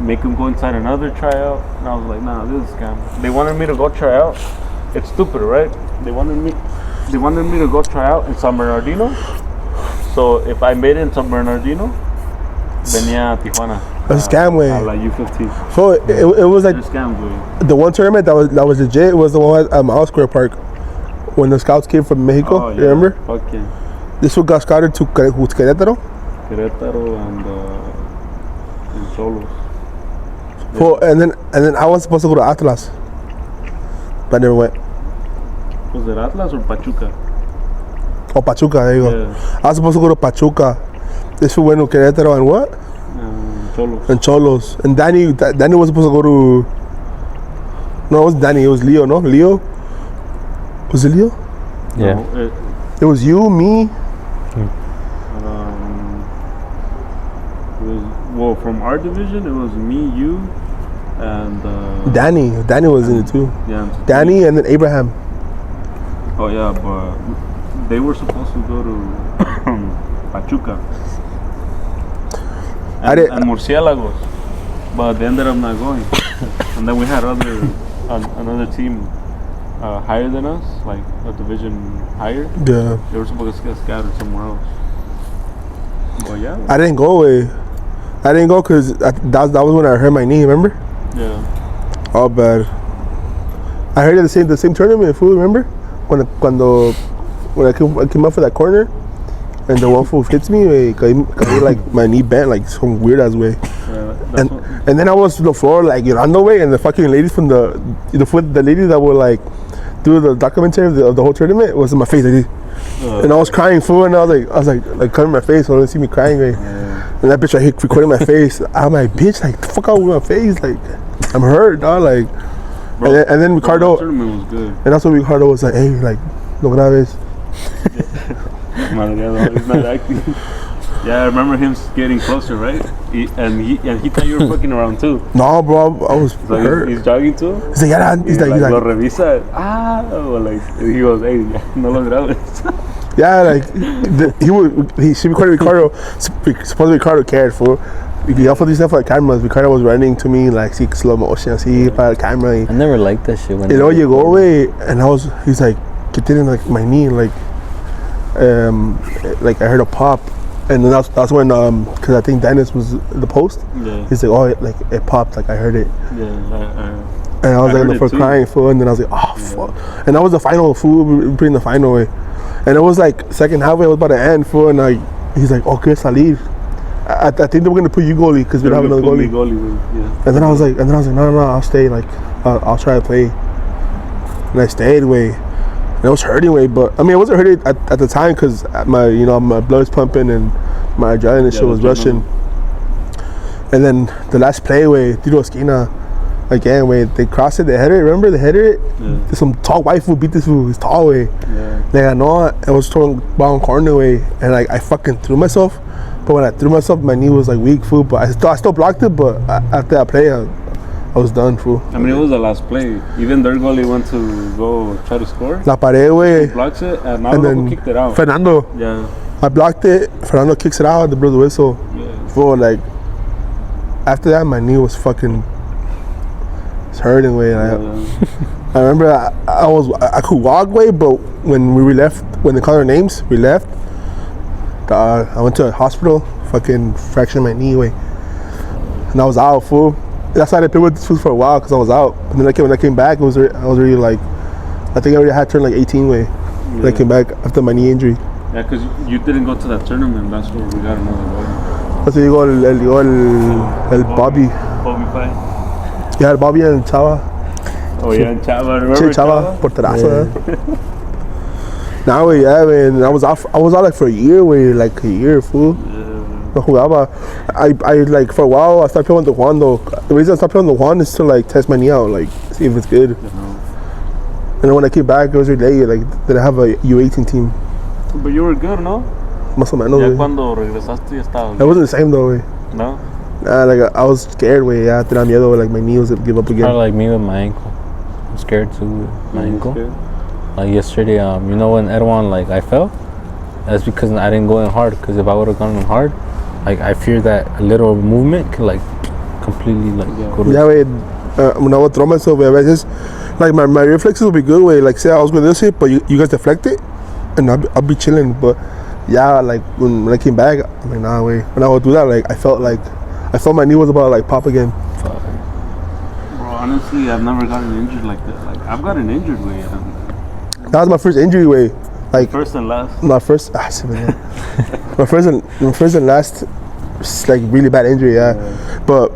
Make him go inside another tryout. And I was like, nah, this is a scam. They wanted me to go try out. It's stupid, right? They wanted me to go try out in San Bernardino. So if I made it in San Bernardino, venía a Tijuana. That's a scam, way. Like U15. So it was like It's a scam, way. the one tournament that was legit was the one at Mile Square Park when the scouts came from Mexico. Oh, yeah. You remember? Fuck yeah. This one got scouted to Querétaro. Querétaro and Cholos. Yeah. And then I was supposed to go to Atlas, but I never went. Was it Atlas or Pachuca? Oh, Pachuca, there you go. Yeah. I was supposed to go to Pachuca. This one went to Querétaro and what? Cholos. And Cholos. And Danny was supposed to go to... No, it wasn't Danny, it was Leo, no? Leo? Was it Leo? Yeah. No, It was you, me. it was, from our division, it was me, you, and Danny was in it too. Yeah. Danny and then Abraham. Oh yeah, but they were supposed to go to Pachuca. And Murciélagos, but they ended up not going. And then we had another team higher than us, like a division higher. Yeah. They were supposed to get scattered somewhere else. But yeah. I didn't go because that was when I hurt my knee. Remember? Yeah. Oh, bad. I heard it the same tournament. Fool, remember? When I came up for that corner, and the one fool hits me, like my knee bent like some weird ass way. And then I was to the floor like on the way, and the fucking ladies from the lady that were like do the documentary of the whole tournament was in my face like this. And I was crying, fool, and I was like covering my face so they didn't see me crying, right? And that bitch right here recording my face. I'm like, bitch, like the fuck out with my face, like I'm hurt, dog, like. Bro, and then Ricardo, that tournament was good. And that's when Ricardo was like, hey, like, no graves. He's not acting. Yeah, I remember him getting closer, right? He thought you were fucking around too. No, bro, I was hurt. He's jogging too. He's like, yeah, he's like, lo revisa. Or like he goes, hey, no lo grabes. Yeah, like she recorded Ricardo. Supposedly Ricardo cared for. He offered this stuff for the cameras. Ricardo was running to me like slow motion, así para el camera. I never liked that shit. Y luego llegó, güey, and he's like, que tiene like my knee, like I heard a pop, and then that's when because I think Dennis was the post. Yeah. He's like, oh, it popped, like I heard it. Yeah. And I was like, for crying, fool, and then I was like, oh fuck, and that was the final, fool, we put in the final way, and it was like second halfway, it was about to end, fool, and he's like, okay, salir. I think they were gonna put you goalie because we don't have another goalie. Yeah. And then I was like, no, I'll stay. Like, I'll try to play. And I stayed, way. And it was hurting, way. But I mean, it wasn't hurting at the time because my blood was pumping and my adrenaline and shit was rushing. And then the last play, way, tiro esquina, again, way, they crossed it, they headed it. Remember, they headed it. Yeah. Some tall white fool beat this fool. He's tall, way. Yeah. Like I know it was throwing ball corner, way, and like I fucking threw myself. But when I threw myself, my knee was like weak, fool. But I still blocked it. But after that play, I was done, fool. I mean, it was the last play. Even their goalie went to go try to score. La pared, way. Blocks it, and then kicked it out. Fernando. Yeah. I blocked it. Fernando kicks it out. The blow the whistle. Yeah. Fool, like after that, my knee was fucking. It's hurting, way. I remember I could walk, way, but when we left, when they called our names, we left. I went to a hospital, fucking fractured my knee, way, and I was out, fool. That's why I didn't play with this fool for a while, because I was out. And then when I came back, I was really like, I think I already had turned like 18, way. When I came back after my knee injury. Yeah, because you didn't go to that tournament. That's where we got another goal. That's where you go el Bobby. Bobby fight. Yeah, Bobby and Chava. Oh yeah, and Chava. Remember Chava? Porterazo. Now, yeah, man. I was out like for a year, like a year, fool. No jugaba. I like for a while I started playing with the Juan though. The reason I stopped playing with the Juan is to like test my knee out, like see if it's good. And then when I came back, it was really late. Like, did I have a U18 team? But you were good, no? Más o menos. Ya cuando regresaste ya estaba. It wasn't the same though, way. No. Like I was scared, way. Yeah, tenía miedo. Like my knee was gonna give up again. Kind of like me with my ankle. I'm scared too with my ankle. Scared? Like yesterday, you know when Erwan, like I fell? That's because I didn't go in hard. Because if I would have gone in hard, like I fear that a little movement could like completely like go to. Yeah, way. When I would throw myself, way, I just like my reflexes will be good, way. Like say I was going this hit, but you guys deflect it, and I'll be chilling. But yeah, like when I came back, I'm like nah, way. When I would do that, like I felt my knee was about to like pop again. Bro, honestly, I've never gotten injured like that. Like I've gotten injured, way. That was my first injury, way. Like First and last. my first, my first and last, like really bad injury, yeah. But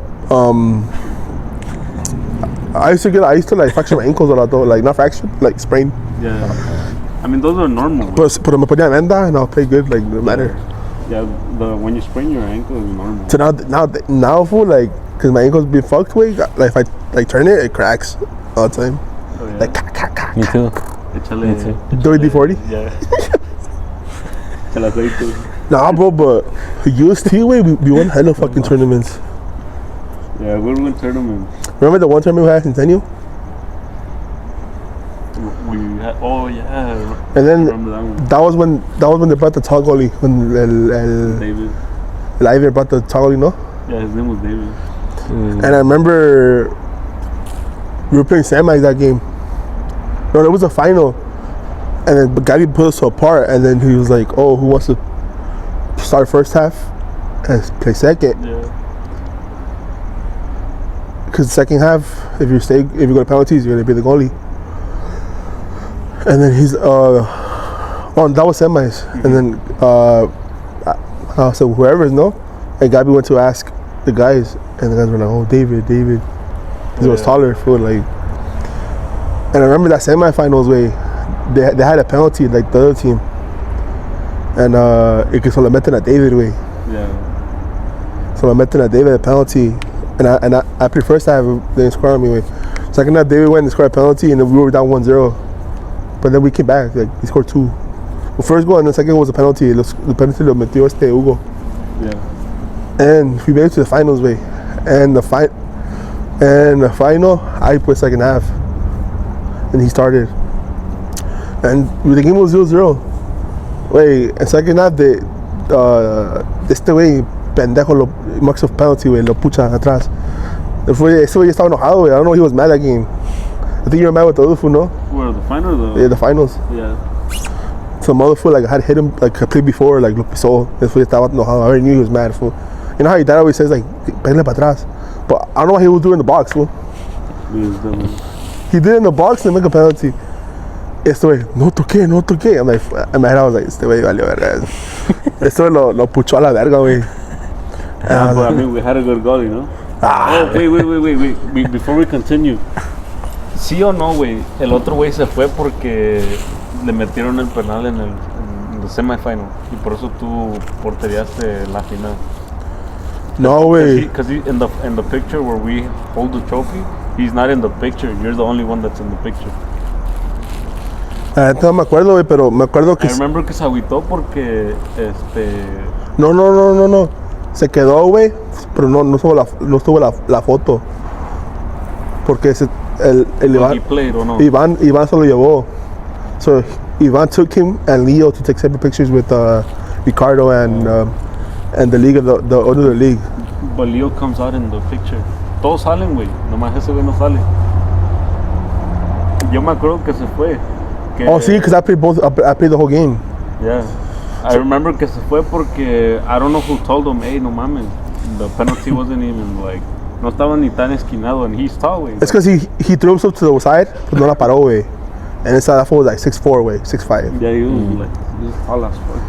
I used to like fracture my ankles a lot though, like not fracture, like sprain. Yeah. I mean, those are normal. But me ponía venda and I'll play good, like no matter. Yeah, when you sprain your ankle, it's normal. So now, fool, like, cause my ankle's been fucked, way. Like if I like turn it cracks all the time. Oh, yeah. Like Me too. Échale. Me too. WD-40. Yeah. Échale aceite. Nah, bro, but UST, way, we won hella fucking tournaments. Yeah, we won tournament. Remember the one tournament we had in Centennial? We had, oh yeah. And then remember that one. that was when they brought the tall goalie, when David. El Iver brought the tall goalie, no? Yeah, his name was David. And I remember we were playing semis that game. No, it was a final. And then Gabby put us apart, and then he was like, "Oh, who wants to start first half and play second?" Yeah. Because second half, if you go to penalties, you're gonna be the goalie. And then he's that was semis. And then I said whoever's no, and Gabby went to ask the guys, and the guys were like, "Oh, David." He was taller, fool, like. And I remember that semifinals, way they had a penalty, like the other team, and it que se lo meten a David, way. Yeah. So I meten a David a penalty, and I played first half, they didn't score on me, way. Second half, David went and scored a penalty, and then we were down 1-0. But then we came back, like he scored 2. The first goal and the second goal was a penalty. The penalty lo metió Hugo. Yeah. And we made it to the finals, way. And the final, I played second half. And he started. And the game was 0-0. Wait, and second half, este way, pendejo, lo marks of penalty, way, lo pucha atrás. Ese güey estaba enojado, way. I don't know, he was mad that game. I think you were mad with the other fool, no? Where, the finals though? Yeah, the finals. Yeah. Some other fool, like, I had hit him, like, I played before, like, lo pisó. This fool estaba enojado. I already knew he was mad, fool. You know how your dad always says, like, pégale para atrás. But I don't know what he would do in the box, fool. He did it in the box and make a penalty. Este güey, no toqué. I'm like, in my head I was like, este güey valió verga. Este güey lo puchó a la verga, güey. Yeah, but I mean, we had a good goal, you know? Oh, wait. Before we continue. ¿Sí o no, güey? El otro güey se fue porque le metieron el penal en the semifinal. Y por eso tú porteriaste la final. No, güey. Because in the picture where we hold the trophy, he's not in the picture. You're the only one that's in the picture. No me acuerdo, güey, pero me acuerdo que... I remember que se agüitó porque, No. Se quedó, güey, pero no estuvo la foto. Porque el Iván... he played or no? Iván se lo llevó. So, Iván took him and Leo to take separate pictures with Ricardo and the league, the owner of the league. But Leo comes out in the picture. Todos salen, güey. Nomás ese güey no sale. Yo me acuerdo que se fue. Oh, sí, because I played the whole game. Yeah. I remember que se fue porque I don't know who told him, hey, no mames. The penalty wasn't even like, no estaba ni tan esquinado, and he's tall, güey. It's because he threw himself to the side, but no la paró, güey. And that fool was like 6'4", way, 6'5". Yeah, he was tall as fuck.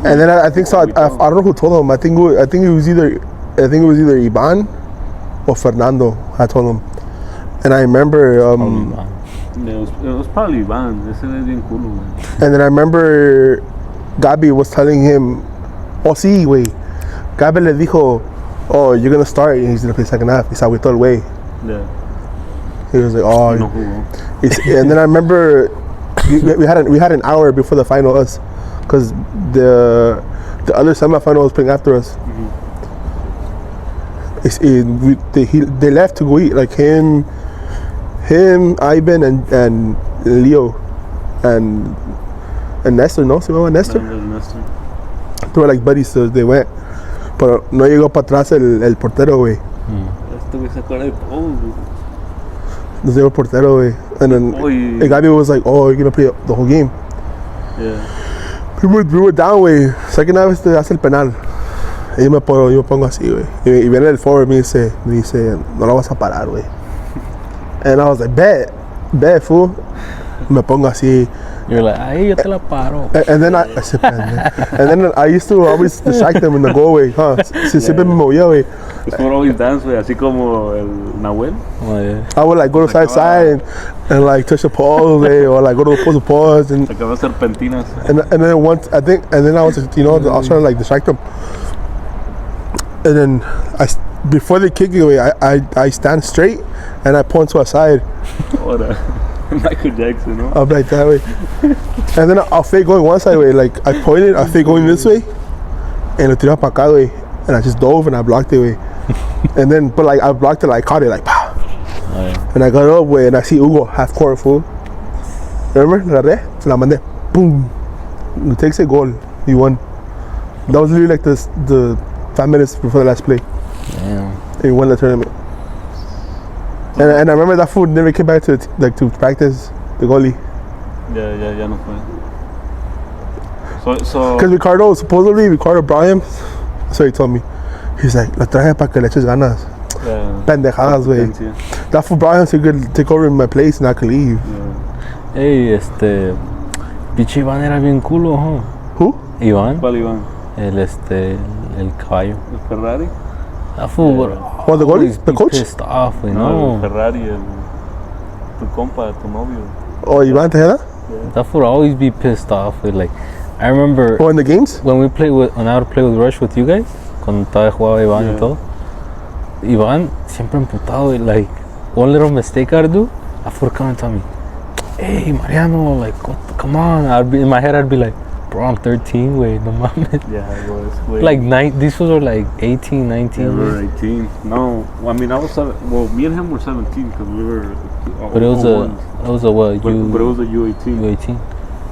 And then I think so. I don't know who told him. I think it was either Ivan or Fernando. I told him, and I remember. It was probably Ivan. Ese es bien culo, güey. And then I remember Gabi was telling him, "Oh, sí, güey." Gabi le dijo, "Oh, you're gonna start, and he's gonna play second half." He said, "We todo el way." Yeah. He was like, "Oh." You know who, and then I remember we had an hour before the final, us, because the other semifinal was playing after us. Mm-hmm. they left to go eat. Like him, Ivan, and Leo, and Nestor. No, se llamaba Nestor. Nestor. They were like buddies, so they went. Pero no llegó para atrás el portero, güey. Este güey se acuerda de todo, güey. No llegó el portero, güey. And then Gabi was like, "Oh, you're gonna play the whole game." Yeah. We were down, güey. Second half hace el penal. Y yo me pongo así, güey. Y viene el forward, me dice, no lo vas a parar, güey. And I was like, bet, fool. Me pongo así. You're like, ay, yo te la paro. And then I used to always distract them in the goal, güey. Siempre me movía, güey. It's for always dance, güey. Así como el Nahuel. Oh, yeah. I would like go to side and like touch the pole, güey, or like go to the pause and. Acababa serpentinas. And then once I think, and then I was, I was trying to like distract them. And then before they kick it away, I stand straight and I point to a side. Michael Jackson, no? I'm like that way. And then I'll fake going one side way. Like I pointed, I fake going this way, and lo tiraba para acá way. And I just dove and I blocked it way. And then, but like I blocked it, like caught it, like pow. Oh, yeah. And I got up way and I see Hugo half court full. Remember? La agarré, se la mandé, boom. He takes a goal. He won. That was literally like the 5 minutes before the last play. Damn. He won the tournament. And I remember that fool never came back to practice the goalie. Ya no fue. So. Because Ricardo brought him. So he told me. He's like, la traje para que le eches ganas. Yeah. Pendejadas, güey. That fool brought him so he could take over in my place and I could leave. Yeah. Hey, pinche Iván era bien culo, huh? Who? Iván. ¿Cuál Iván? El caballo. ¿El Ferrari? That fool would Oh, the goalie? The coach? pissed off, güey. No, el Ferrari, tu compa, tu novio. Oh, Iván Tejeda? Yeah. That fool would always be pissed off with, like, I remember Oh, in the games? when I would play with Rush with you guys, cuando todavía jugaba Iván y todo. Iván siempre emputado, güey, like, one little mistake I'd do, that fool would come and tell me, hey, Mariano, like, come on. In my head, I'd be like, bro, I'm 13, wait, no mames. Yeah, it was. Wait. Like, these fools were like 18, 19. Yeah, we were 18. No, I mean, I was, me and him were 17 because we were. But it was a what? But it was a U18. U18.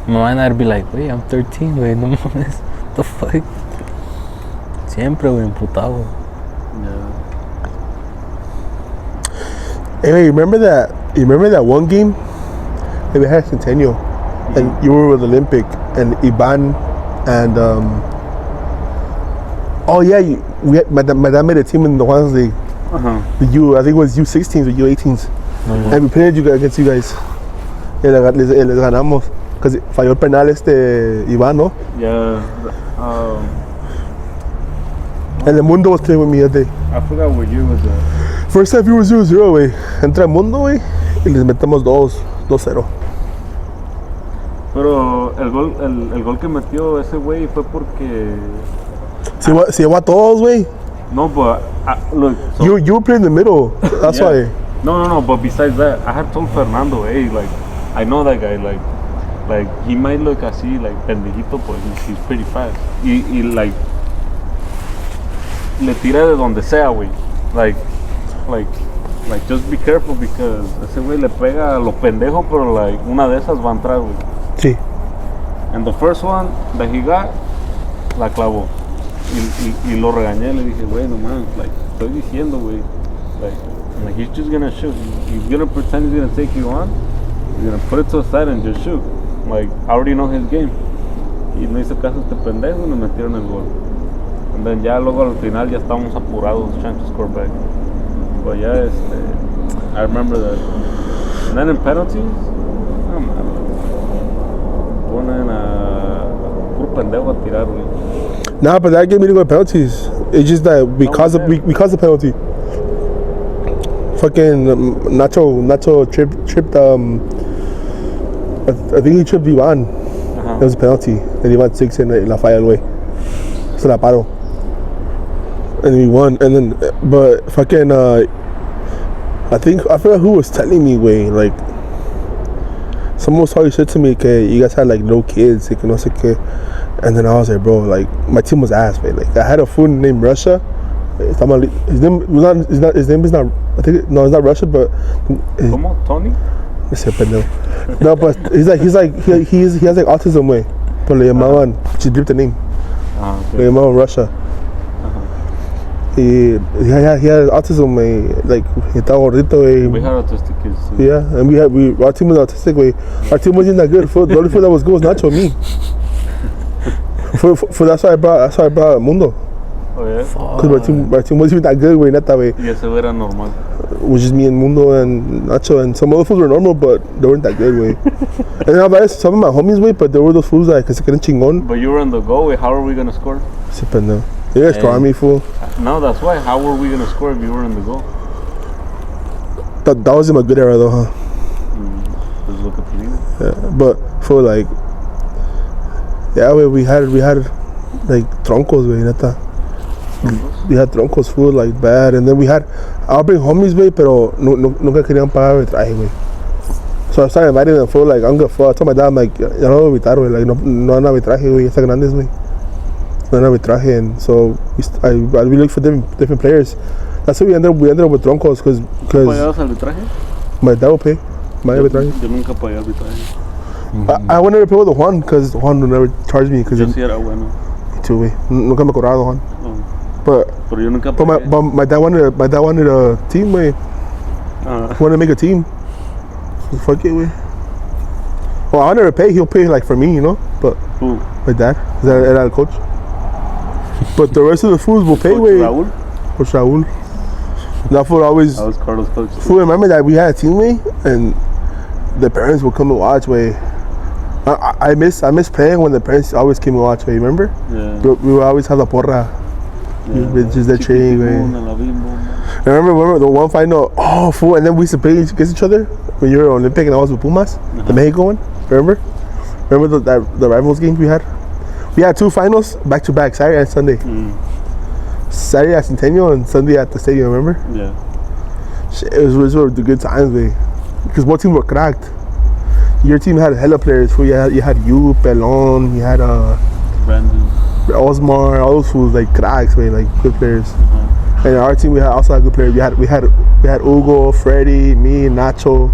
My mind, I'd be like, wait, I'm 13, wait, no mames. What the fuck? Siempre, güey, emputado. Yeah. Hey, you remember that one game? That we had Centennial, and you were with Olympic and Iban, and oh yeah, my dad made a team in the ones league. I think it was U16s or U18s, and we played against you guys. Y les ganamos, because falló el penal Iban, no? Yeah. And the Mundo was playing with me that day. I forgot what year was that. First half, we were 0-0, güey. Entra el Mundo, güey, y les metemos 2-0. Pero el gol que metió ese güey fue porque. Se llevó a todos, güey. No, but look. So, You were playing in the middle. That's why. No. But besides that, I had told Fernando, hey, like, I know that guy, like he might look así, like pendejito, but he's pretty fast. Y like le tira de donde sea, güey. Like just be careful because ese güey le pega a lo pendejo, pero like una de esas va a entrar, güey. Sí. And the first one that he got, la clavó. Y lo regañé, le dije, güey, no man, like, estoy diciendo, güey, like he's just gonna shoot. He's gonna pretend he's gonna take you on. He's gonna put it to the side and just shoot. Like, I already know his game. Y no hizo caso a este pendejo y nos metieron el gol. And then ya luego al final ya estábamos apurados trying to score back. But yeah, I remember that. And then in penalties, oh man, ponen a puro pendejo a tirar, güey. Nah, but that game we didn't go to penalties. It's just that we caused the penalty. Fucking Nacho tripped. I think he tripped Ivan. It was a penalty, and Ivan takes it and la falla el güey. Se la paró. And we won. And then, but fucking, I forgot who was telling me, way, like, someone was talking shit to me, que you guys had like no kids, que no sé qué. And then I was like, bro, like, my team was ass, man. Like, I had a fool named Russia, His name was not. His name is not. I think no, it's not Russian, but. ¿Cómo? Tony? Ese pendejo. No, but he has like autism, way. Pero le llamaban. She bleeped the name. Okay. Le llamaban Russia. He had autism, way. Like he estaba gordito, way. We had autistic kids too. Yeah, and our team was autistic, way. Our team wasn't that good. The only food that was good was Nacho and me. That's why I brought Mundo. Oh yeah? Because my team wasn't even that good, way. Not that way. Y ese era normal. It was just me and Mundo and Nacho, and some other fools were normal, but they weren't that good, way. And then some of my homies, way, but there were those fools that se quedan chingón. But you were on the go, way. How are we gonna score? Sí, pendejo. You guys score on me, fool. No, that's why. How were we gonna score if you were in the goal? That was in my good era, though, huh? Just look at the league. Yeah, but for like, yeah, we had like troncos, way, neta. We had troncos, food like bad, and then I'll bring homies, way, pero nunca querían pagar el traje, way. So I started inviting them, for like, I'm gonna fuck. I told my dad, I'm like, ya no voy a invitar, way, like, no han arbitraje, way, está grandes, way. No han arbitraje, and so we look for different players. That's why we ended up with troncos, because ¿Pagabas arbitraje? my dad will pay my arbitraje. Yo nunca pagué arbitraje. I wanted to pay with the Juan, because Juan would never charge me, because Yo sí era bueno. me too, way. Nunca me cobraba Juan. Oh. But Pero yo nunca pagué. my dad wanted a team, way. Wanted to make a team. So fuck it, way. Well, I never pay. He'll pay like for me, you know. But Who? my dad, era el coach. But the rest of the fools will pay, Coach way. Raúl? Coach Raúl. That fool always. I was Carlos' coach. Fool, remember that we had a team, way, and the parents would come and watch, way. I miss playing when the parents always came and watch, way. Remember? Yeah. But we would always have the porra. Just that training, way. I remember the one final. Oh, fool! And then we used to play against each other when you were Olympic, and I was with Pumas, the Mexico one. Remember the rivals games we had? We had 2 finals back to back, Saturday and Sunday. Saturday at Centennial and Sunday at the stadium. Remember? Yeah. Shit, it was the good times, way. Because both teams were cracked. Your team had hella players. Fool. You had you, Pelon, you had Brandon. Osmar, all those fools like cracks, way, like good players. And our team, we also had good players. We had Hugo, Freddie, me, Nacho.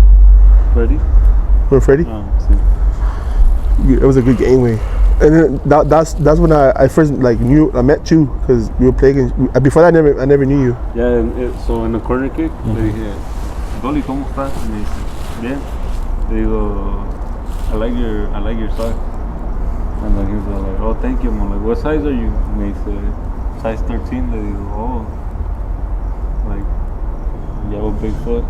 Ready? Remember Freddie? Oh, see. It was a good game, way. And then that's when I first like I met you, because we were playing. Before that, I never knew you. Yeah, so in the corner kick, le dije, Dolly, ¿cómo estás? Y me dice, bien. Le digo, I like your sock. And then he was like, oh, thank you. I'm like, what size are you? And he said, size 13. Le digo, oh, like, you have a big foot.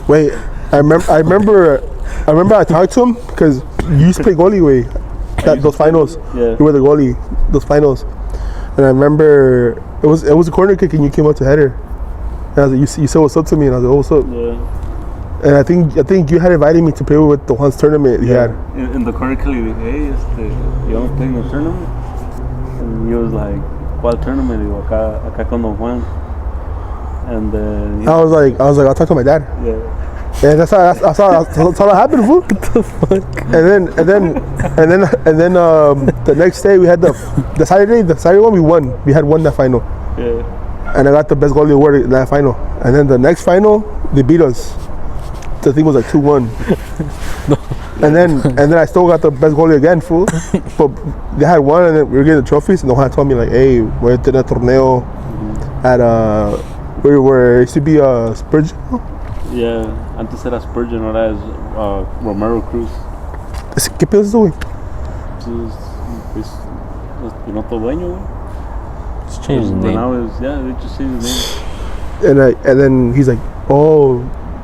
Wait, I remember I talked to him because you used to play goalie, way. Those finals. Yeah. You were the goalie. Those finals. And I remember it was a corner kick and you came up to header. And I was like, you said what's up to me, and I was like, oh, what's up? Yeah. And I think you had invited me to play with the Juan's tournament he had. In the corner kick, le dije, hey, you want to play in the tournament? And he was like, ¿cuál tournament? Digo, acá con Don Juan. And then I was like, I'll talk to my dad. Yeah. And that's how that happened, fool. What the fuck? And then the next day we had the Saturday one we won. We had won that final. Yeah. And I got the best goalie award in that final. And then the next final they beat us. The thing was like 2-1. And then I still got the best goalie again, fool. But they had one, and then we were getting the trophies, and the one told me like, hey, we're at the torneo at where it used to be Spurgeon. Yeah, antes era Spurgeon, ahora es Romero Cruz. ¿Qué pedo es eso, güey? Es otro dueño, güey. Just change the name. Now they just changed the name. And then he's like, oh,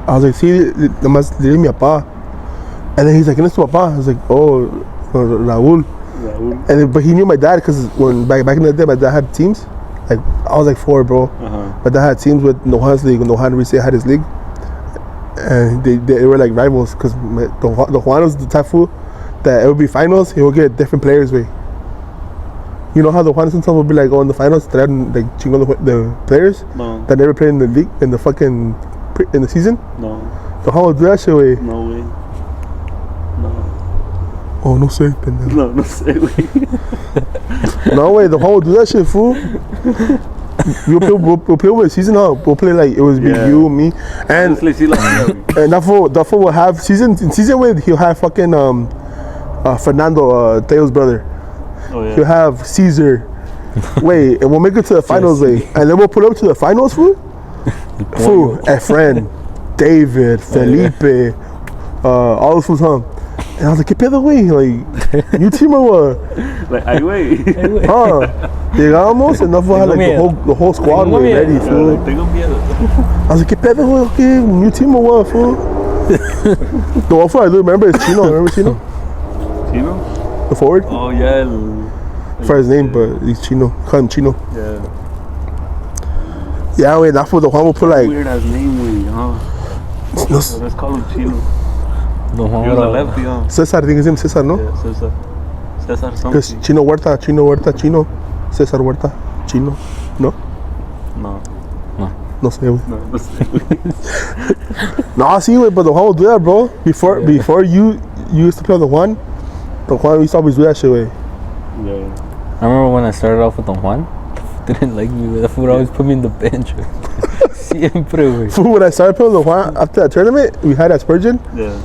I was like, sí, nomás le di mi papá. And then he's like, ¿quién es tu papá? I was like, oh, Raúl. And then, but he knew my dad because when back in the day, my dad had teams. Like I was like 4, bro. My dad had teams with Nohan's league. Nohan Rise had his league, and they were like rivals because the Juan was the type fool that it would be finals. He would get different players. Way. You know how the Juan sometimes would be like, oh, in the finals, they had like chingo the players that never played in the league in the season. No. The Juan would do that shit, way. No way. No. Oh, no sé, pendejo. No, no sé, güey. No way, the Juan will do that shit, fool. We'll play with season, huh? We'll play like it was Yeah. you, me, and Honestly, sí, la neta, güey. that fool will have season with he'll have fucking Fernando, Teo's brother. Oh, He'll yeah. have Caesar. Wait, and we'll make it to the finals, way, and then we'll pull up to the finals, fool. Fool, Efren, David, Felipe, all those fools, huh? And I was like, ¿qué pedo, güey? Like, new team or what? Like, ay, güey. Huh? Llegamos and that fool had like the whole squad Tengo way miedo. ready, fool. Like, tengo miedo. I was like, ¿qué pedo, güey? Okay, new team or what, fool? The one fool I do remember is Chino. Remember Chino? Chino? The forward? Oh, yeah. I forgot his name, but he's Chino. Call him Chino. Yeah. Yeah, wait, that fool, the one will put like, Weird ass name, güey, huh? no, So let's call him Chino. The He Juan was a era- lefty, huh? Cesar, I think his name is Cesar, no? Yeah, Cesar. Cesar Because something. Chino Huerta, Chino. Cesar Huerta, Chino. No? No, No sé, güey. no, no sé, güey. No, sí, güey, but the Juan will do that, bro. Before you used to play with the Juan used to always do that shit, way. Yeah. I remember when I started off with Don Juan. Didn't like me. The food always put me in the bench. Siempre, güey. Fool, when I started playing with the Juan after that tournament, we had at Spurgeon. Yeah.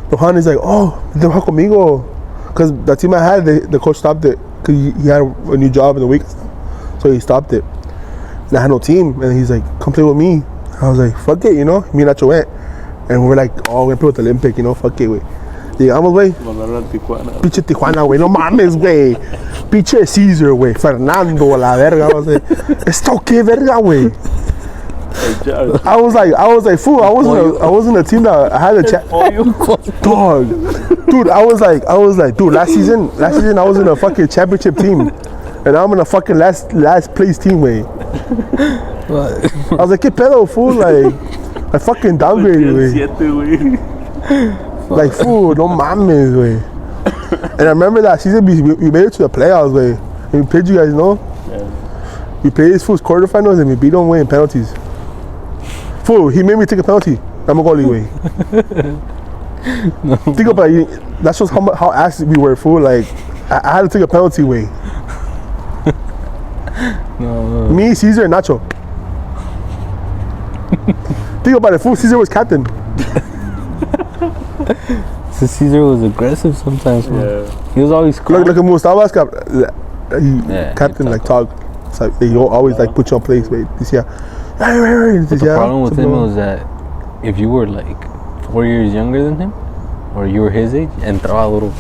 The Juan is like, oh, te vas conmigo. Because the team I had, the coach stopped it. Because he had a new job in the week. So he stopped it. And I had no team. And he's like, come play with me. I was like, fuck it, you know. Me and Nacho went. And we were like, oh, we're going to play with the Olympic, you know. Fuck it, güey. Llegamos, güey. Mandaron a Tijuana. Pinche Tijuana, güey. No mames, güey. Pinche Caesar, güey. Fernando, la verga. I was like, ¿esto qué verga, güey? I was like, fool. I wasn't a team that I had a chat. Dog, dude. I was like, dude. Last season, I was in a fucking championship team, and I'm in a fucking last place team, way. I was like, ¿qué pedo, fool? Like, I fucking downgraded, way. Siete, güey. Like, fool, no mames, way. And I remember that season we made it to the playoffs, way. And we played, you guys know. Yeah. We played these fools quarterfinals and we beat them, way, in penalties. Fool, he made me take a penalty. I'm a goalie, way. Think about it. That shows how ass we were, fool. Like, I had to take a penalty, way. No. Me, Caesar, and Nacho. Think about it, fool. Caesar was captain. So Caesar was aggressive sometimes, man. Yeah. He was always calm. Look at Mustafa's Yeah, captain, he like, talk. It's like, they always, like, put you on place, way. This year. But the problem with him was that if you were like 4 years younger than him, or you were his age, entraba duro,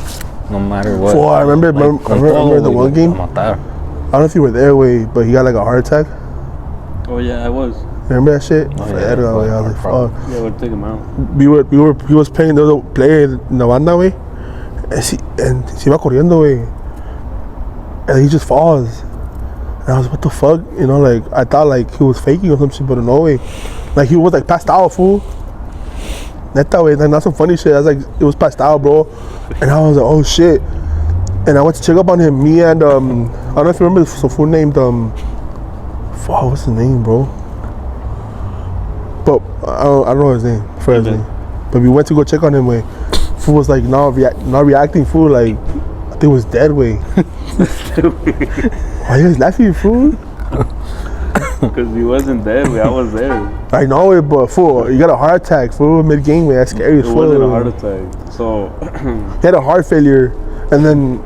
no matter what. Fool, I remember con the todo, one güey, game. a matar. I don't know if you were there, way, but he got, like, a heart attack. Oh, yeah, I was. Remember that shit? Oh, yeah, Verga, güey. I was like, problem. fuck. Yeah, we'll take him out. He was playing the other player in the banda, way. And se iba corriendo, way. And he just falls. And I was like, what the fuck? You know, like, I thought, like, he was faking or some shit, but no way. Like, he was, like, passed out, fool. Neta, way. Like, not some funny shit. I was like, it was passed out, bro. And I was like, oh, shit. And I went to check up on him. Me and, I don't know if you remember some fool named, fuck, what's his name, bro? But I don't know his name, his name. But we went to go check on him, way. Fool was, like, not reacting, fool. Like, I think he was dead, way. Why are you guys laughing, fool? Because he wasn't there, güey. I was there. I know it, but fool, you got a heart attack, fool, mid-game, way. That's scary as It fuck. wasn't a heart attack. So, He had a heart failure, and then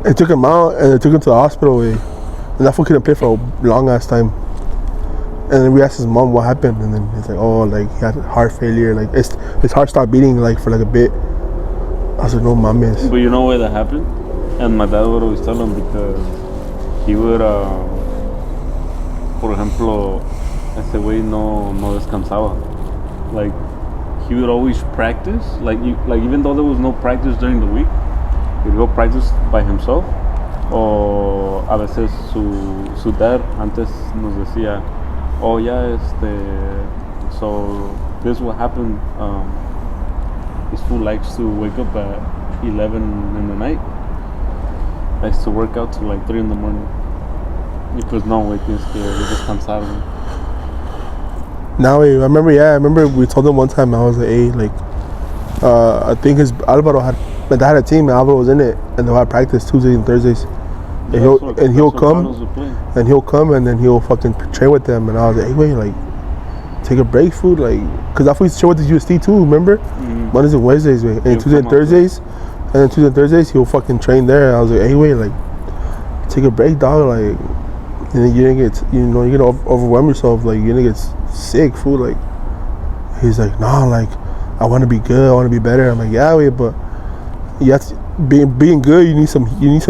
it took him out, and it took him to the hospital, way. And that fool couldn't play for a long-ass time. And then we asked his mom what happened, and then he's like, oh, like, he had heart failure. Like, his heart stopped beating, like, for, like, a bit. I was like, no mames. but you know why that happened? And my dad would always tell him because he would, por ejemplo, ese güey no descansaba. Like, he would always practice. Like even though there was no practice during the week, he'd go practice by himself. O a veces su dad antes nos decía, oh yeah, so this will happen. This fool likes to wake up at 11 in the night. Likes to work out till like 3 in the morning. Y pues no, güey, tienes que descansar, güey. Now, I remember we told him one time, I was like, hey, like, I think Alvaro had my dad had a team, and Alvaro was in it, and they'll have practice Tuesdays and Thursdays. And he'll come, and then he'll fucking train with them. And I was like, hey, wait, like, take a break, food, like, cause I used to train with the USD too, remember? Mondays and Wednesdays, wait, and Tuesdays and Thursdays, and then Tuesdays and Thursdays he'll fucking train there. And I was like, hey, wait, like, take a break, dog, like, and you didn't get, you're gonna overwhelm yourself, like, you're gonna get sick, food, like. He's like, nah, like, I want to be good, I want to be better. I'm like, yeah, wait, but you have to, being good, you need some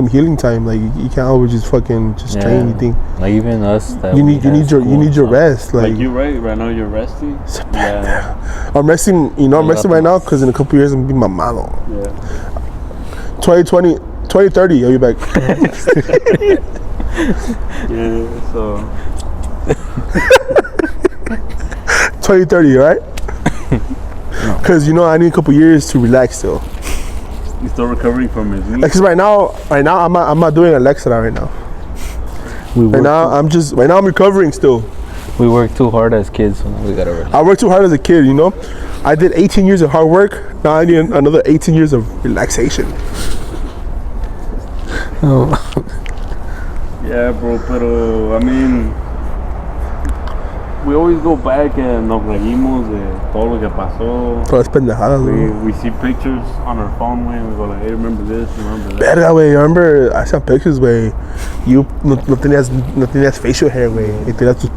healing time. Like, you can't always just fucking train anything. Like, even us, that you need your rest. Like you right now you're resting. Yeah. I'm resting. I'm resting right now because in a couple years I'm gonna be my malo. Yeah. 2030, I'll be back. Yeah. So. 2030, right? Because I need a couple years to relax still. You're still recovering from it. Because right now I'm not doing Alexa right now. I'm recovering still. We work too hard as kids, so now we gotta relax. I worked too hard as a kid, I did 18 years of hard work. Now I need another 18 years of relaxation. Oh. Yeah, bro, pero I mean, we always go back and nos reímos de todo lo que pasó. Todas pendejadas, we see pictures on our phone, güey, and we go like, hey, remember this, remember that. Verga, güey, remember, I saw pictures, güey. You no tenías facial hair, güey. Y tenías tus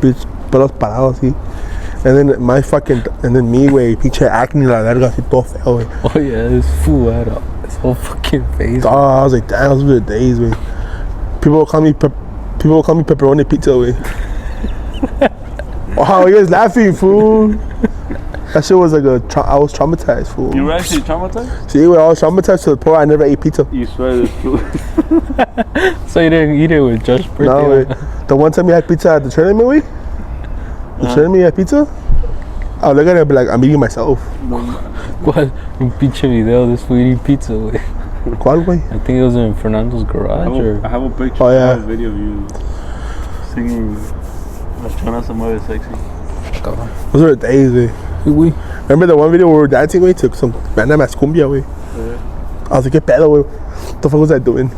pelos parados, así. And then me, güey, pinche acne, la verga, así todo feo, güey. Oh yeah, this fool had his whole fucking face. Oh, I was like, damn, those were the days, güey. People will call me pepperoni pizza, güey. Oh, you guys laughing, fool. That shit was like I was traumatized, fool. You were actually traumatized? See, I was traumatized to the point I never ate pizza. You swear this, fool. So you didn't eat it with Josh's birthday? No, wait. The one time we had pizza at the tournament, we? The tournament had pizza? I'll look at it and be like, I'm eating myself. ¿Cuál? Un pinche video de this fool eating pizza, güey. ¿Cuál, güey? I think it was in Fernando's garage. I have a picture. Oh, yeah. I have a video of you singing La Chona Se Mueve Sexy. Those were the days, güey. Remember the one video where we were dancing, güey? Took some random ass cumbia, güey. Yeah. I was like, ¿qué pedo, güey? What the fuck was I doing?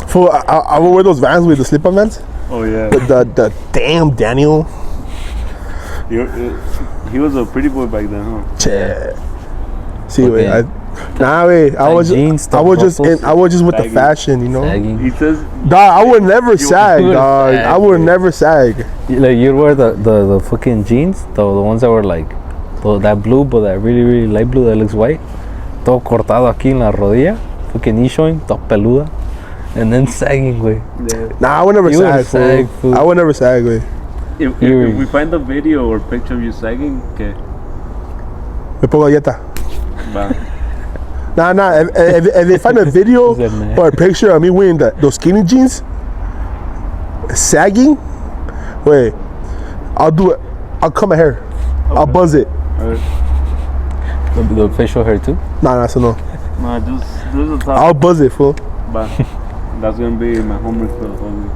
Fool, I would wear those Vans, with the slip-on Vans. Oh, yeah. The damn Daniel. He was a pretty boy back then, huh? Yeah. See, wait, I was just with the fashion, Sagging. He says, dog, I would never sag, dog. I would never sag. Like, you'd wear the fucking jeans, the ones that were like that blue, but that really, really light blue that looks white. Todo cortado aquí en la rodilla, fucking knee showing, todo peluda, and then sagging, güey. Yeah. Nah, I would never sag, fool. I would never sag, güey. If we find the video or picture of you sagging, ¿qué? Me pongo dieta. Va. Nah. If they find a video or a picture of me wearing those skinny jeans, sagging, wait, I'll do it. I'll cut my hair. Okay. I'll buzz it. The facial hair too? Nah, so no. Nah, just do the top. I'll buzz it, fool. But that's gonna be my homework for the whole week.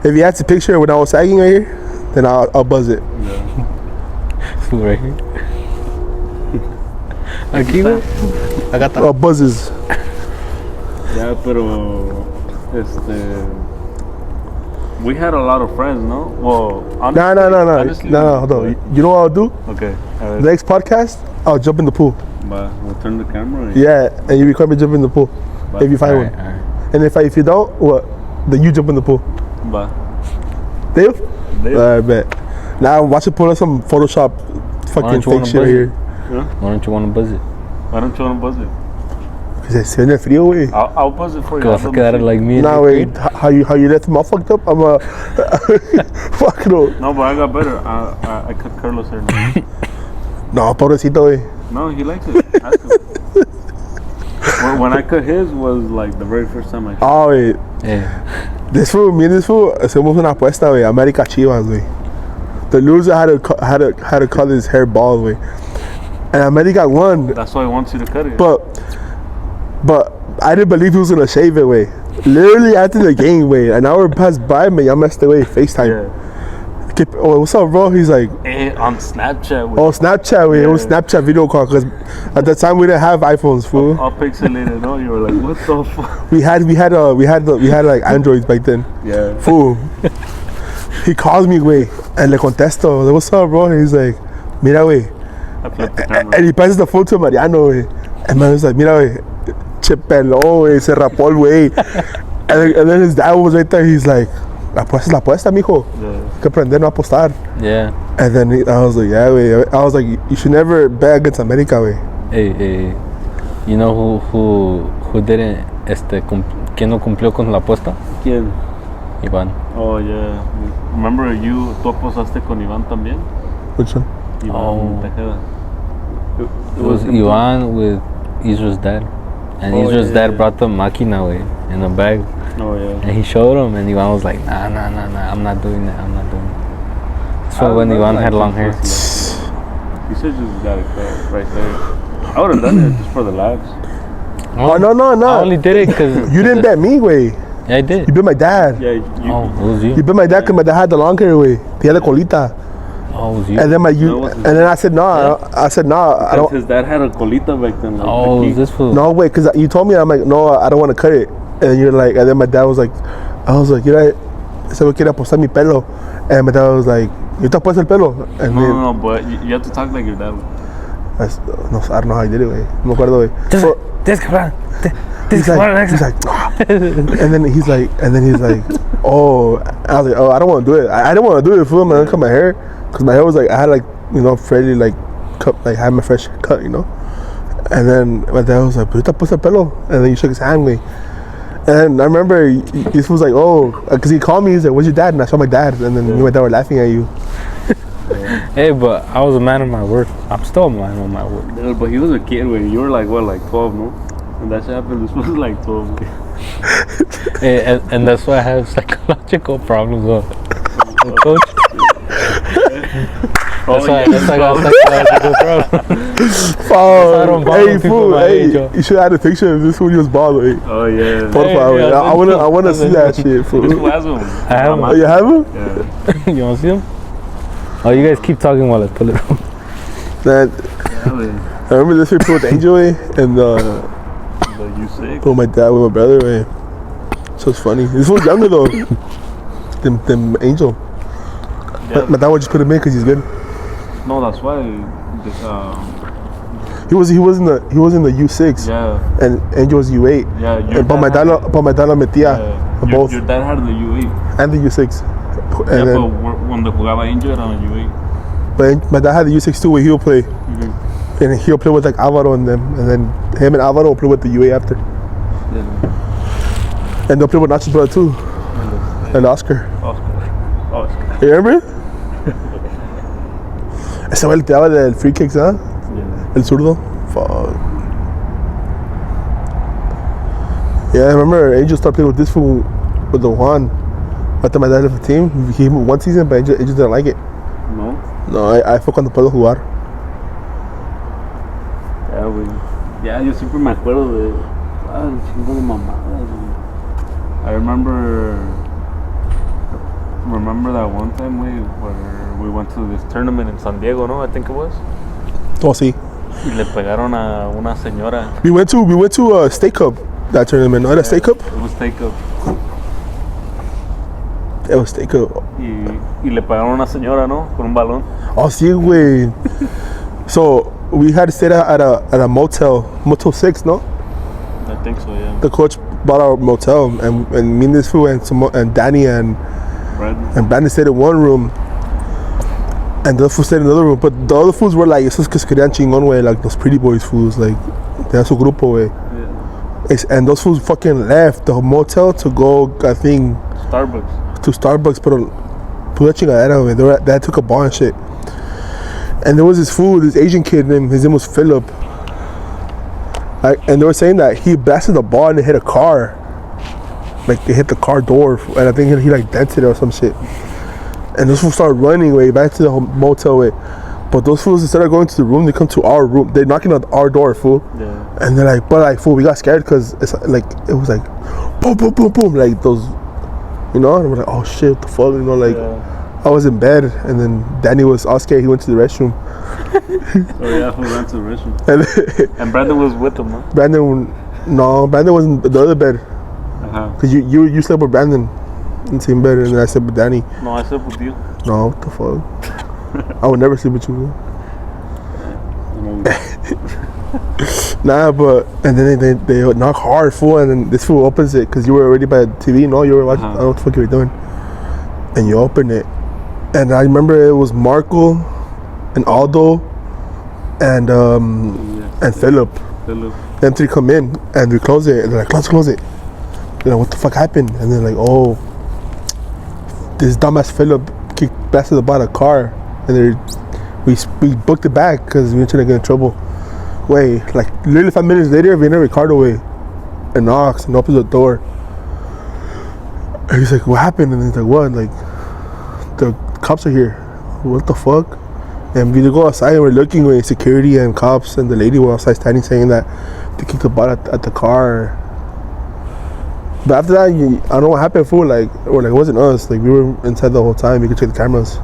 If you had a picture when I was sagging right here, then I'll buzz it. Yeah. Fool right here. Aquí, güey. Acá está. Oh, buzzes. Yeah, pero we had a lot of friends, no? Well, honestly, no, hold on. You know what I'll do? Okay. The next podcast, I'll jump in the pool. But we'll turn the camera. Yeah, and you record me jump in the pool if you find one. Right. And if you don't, what? Then you jump in the pool. But Dave? I bet. Now watch it pull up some Photoshop fucking fake shit here. Yeah? Why don't you want to buzz it? Why don't you want to buzz it? Because se viene frío, güey. I'll buzz it for you. Vas a quedar like me. Nah, wait. How you left him all fucked up? I'm fuck no. No, but I got better. I cut Carlos hair now. No, pobrecito, güey. No, he likes it. Ask him. When I cut his was like the very first time I shot. Oh, wait. Yeah. Me and this fool hacemos una apuesta, güey. América Chivas, güey. The loser had to cut his hair bald, güey. And América won. That's why he wants you to cut it. But I didn't believe he was gonna shave it, way. Literally after the game, way. An hour passed by, me, I messed away. FaceTime. Yeah. Oh, what's up, bro? He's like, On Snapchat. oh, Snapchat, it was Snapchat video call, because at that time we didn't have iPhones, fool. All pixelated, no? You were like, what the fuck? We had like Androids back then. Yeah. Fool. He calls me, güey, and le contesto. Like, what's up, bro? He's like, mira, güey. I flipped the camera. And he passes the phone to Mariano, güey. And man was like, mira, güey, che pelón, güey, se rapó el güey. And then his dad was right there. He's like, la apuesta, mijo. Yeah. Que aprender no apostar. Yeah. And then I was like, yeah, güey. I was like, you should never bet against America, güey. Hey, you know who didn't, ¿quién no cumplió con la apuesta? ¿Quién? Iván. Oh, yeah. Remember tú apostaste con Iván también? Which one? Iván Tejeda. It was Iván with Israel's dad. And Israel's dad brought the máquina, güey, in a bag. Oh, yeah. And he showed him, and Iván was like, nah, I'm not doing that. So when Iván had long hair. You should just got it cut right there. I would have done it just for the laughs. Oh, no. I only did it because... You didn't bet me, güey. Yeah, I did. You bet my dad. Yeah, It was you. You bet my dad because my dad had the long hair, güey. He had the colita. Oh, it was you. And then I said no. I said no. I don't. His dad had a colita back then. Like, Oh, is this fool? No, wait, because you told me. I'm like, no, I don't want to cut it. And you're like, and then my dad was like, I was like, you're right. Se me quiere apostar mi pelo. And my dad was like, yo te apuesto el pelo. And No, but you have to talk like your dad. no, I don't know how I did it, güey. No me acuerdo, güey. This cabrón. He's like, ah. and then he's like, oh. I was like, oh, I don't want to do it. I didn't want to do it for him. I didn't cut my hair, because my hair was like, I had like, you know, fairly like cut, like had my fresh cut, you know. And then my dad was like, "Pero put el pelo," and then you shook his hand, me. And I remember he was like, oh, because he called me. He's like, "Where's your dad?" And I saw my dad, and then me and my dad were laughing at you. Hey, but I was a man of my word. I'm still a man of my word. Dude, but he was a kid when you were like, what, like 12, no? And that shit happened, this was like 12. Hey, and that's why I have psychological problems with coach. That's why I got psychological problems. Oh, hey, fool, hey, age, you should have had a picture of this when he was bald, hey. Oh, yeah. I wanna see that shit, fool. Which one has him? I have Oh, you have him? Yeah. You want to see them? Oh, you guys keep talking while I pull it up. Man, Yeah, man. I remember this picture with Angel, eh, and But you sick? with my dad, with my brother, eh. So it's funny. This was younger though than Angel. Yeah. My dad would just put him in because he's good. No, that's why. He was in the U6, Yeah. and Angel was U8. Yeah. But my dad lo metía both, Your dad had the U8. and the U6. Yeah, And then, but cuando jugaba Angel era the U8. but my dad had the U6 too, where he'll play, Mm-hmm. and he'll play with like Alvaro and them, and then him and Alvaro will play with the U8 after, Yeah. and they'll play with Nacho's brother too, and Oscar. Oscar. You remember? Ese güey le tiraba del free kicks, ¿ah? Yeah. El zurdo. Fuck. Yeah, I remember Angel started playing with this fool, with the Juan. After my dad left the team, he moved one season, but Angel didn't like it. No? No, I fue cuando puedo jugar. Ya, güey. Ya, yo siempre me acuerdo de. Un chingo de mamadas, güey. I remember that one time, güey, where we went to this tournament in San Diego, no? I think it was. Oh, sí. Y le pegaron a una señora. We went to State Cup, that tournament. No, era State Cup? It was take up. It was State Cup. Y le pegaron a una señora, ¿no? Con un balón. Oh, sí, güey. So, we had to stay at a Motel 6, no? I think so, yeah. The coach bought our motel, and me and this fool and Danny and Brandon stayed in one room, and the other fools stayed in another room. But the other fools were like, esos que se querían chingón, güey, like those pretty boys fools, like, they had su grupo, güey. Yeah. And those fools fucking left the motel to go, I think, Starbucks. pero pura chingadera, güey. They took a ball and shit. And there was this fool, this Asian kid, his name was Philip. And they were saying that he blasted the ball and it hit a car. Like, they hit the car door, and I think he like dented it or some shit. And those fools started running way back to the motel way. But those fools, instead of going to the room, they come to our room. They're knocking on our door, fool. Yeah. And they're like, but like, fool, we got scared because it's like, it was like, boom, boom, boom, boom, like those, you know. And we're like, oh shit, what the fuck, you know, like, I was in bed, and then Danny was all scared. He went to the restroom. Oh yeah, who ran to the restroom? And Brandon was with him, huh? Brandon was in the other bed. Cause you slept with Brandon in the same bed, and then I slept with Danny. No, I slept with you. No, what the fuck? I would never sleep with you. Nah, but and then they knock hard, fool, and then this fool opens it because you were already by the TV. No, you were watching. I don't know what the fuck you were doing, and you open it, and I remember it was Marco, and Aldo, and Philip. Them three come in and we close it, and they're like, let's close it. They're like, what the fuck happened? And they're like, oh, this dumbass Philip blasted about a car, and we booked it back because we were trying to get in trouble. Wait, like literally 5 minutes later, Vina Ricardo way and knocks and opens the door. And he's like, what happened? And he's like, what? Like, the cops are here. What the fuck? And we go outside and we're looking with security and cops, and the lady was outside standing saying that they kicked the butt at the car. But after that, I don't know what happened, fool. Like, or like, it wasn't us. Like, we were inside the whole time. We could check the cameras.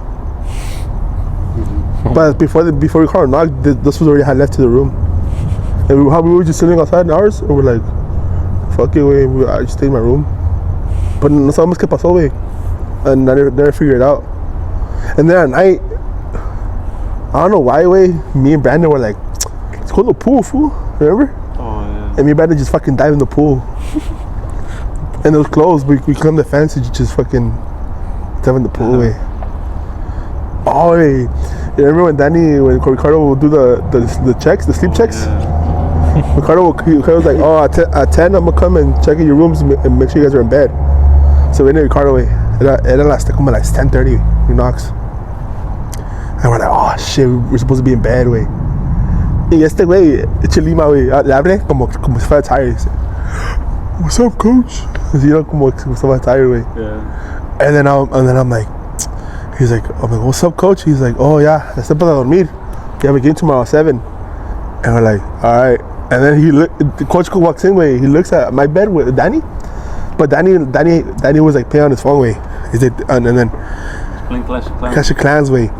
But before Ricardo knocked, this was already had left to the room. And we were just sitting outside in ours, and we're like, fuck it, I just stayed in my room. But no sabemos qué pasó, wey. And I never figured it out. And then at night, I don't know why, way, me and Brandon were like, let's go to the pool, fool. Remember? Oh, yeah. And me and Brandon just fucking dived in the pool. And it was closed, but we climbed the fence and just fucking dive in the pool, way. Oh, way. You remember when Ricardo would do the checks, the sleep checks? Yeah. Ricardo was like, oh, at 10, I'm gonna come and check in your rooms and make sure you guys are in bed. So we went to Ricardo, way. Era hasta como like 10:30, he knocks. And we're like, oh shit, we're supposed to be in bed, way. Y este güey, Chelima, güey, le abre como si fuera tired. Dice, what's up, coach? You know, como si fuera tired, way. Yeah. And then I'm like, I'm like, what's up, coach? He's like, oh yeah, está para dormir. You have a game tomorrow at 7. And we're like, all right. And then the coach walks in, way. He looks at my bed with Danny, but Danny was like playing on his phone, way. He's like, and then playing Clash of Clans. Clash of Clans, way.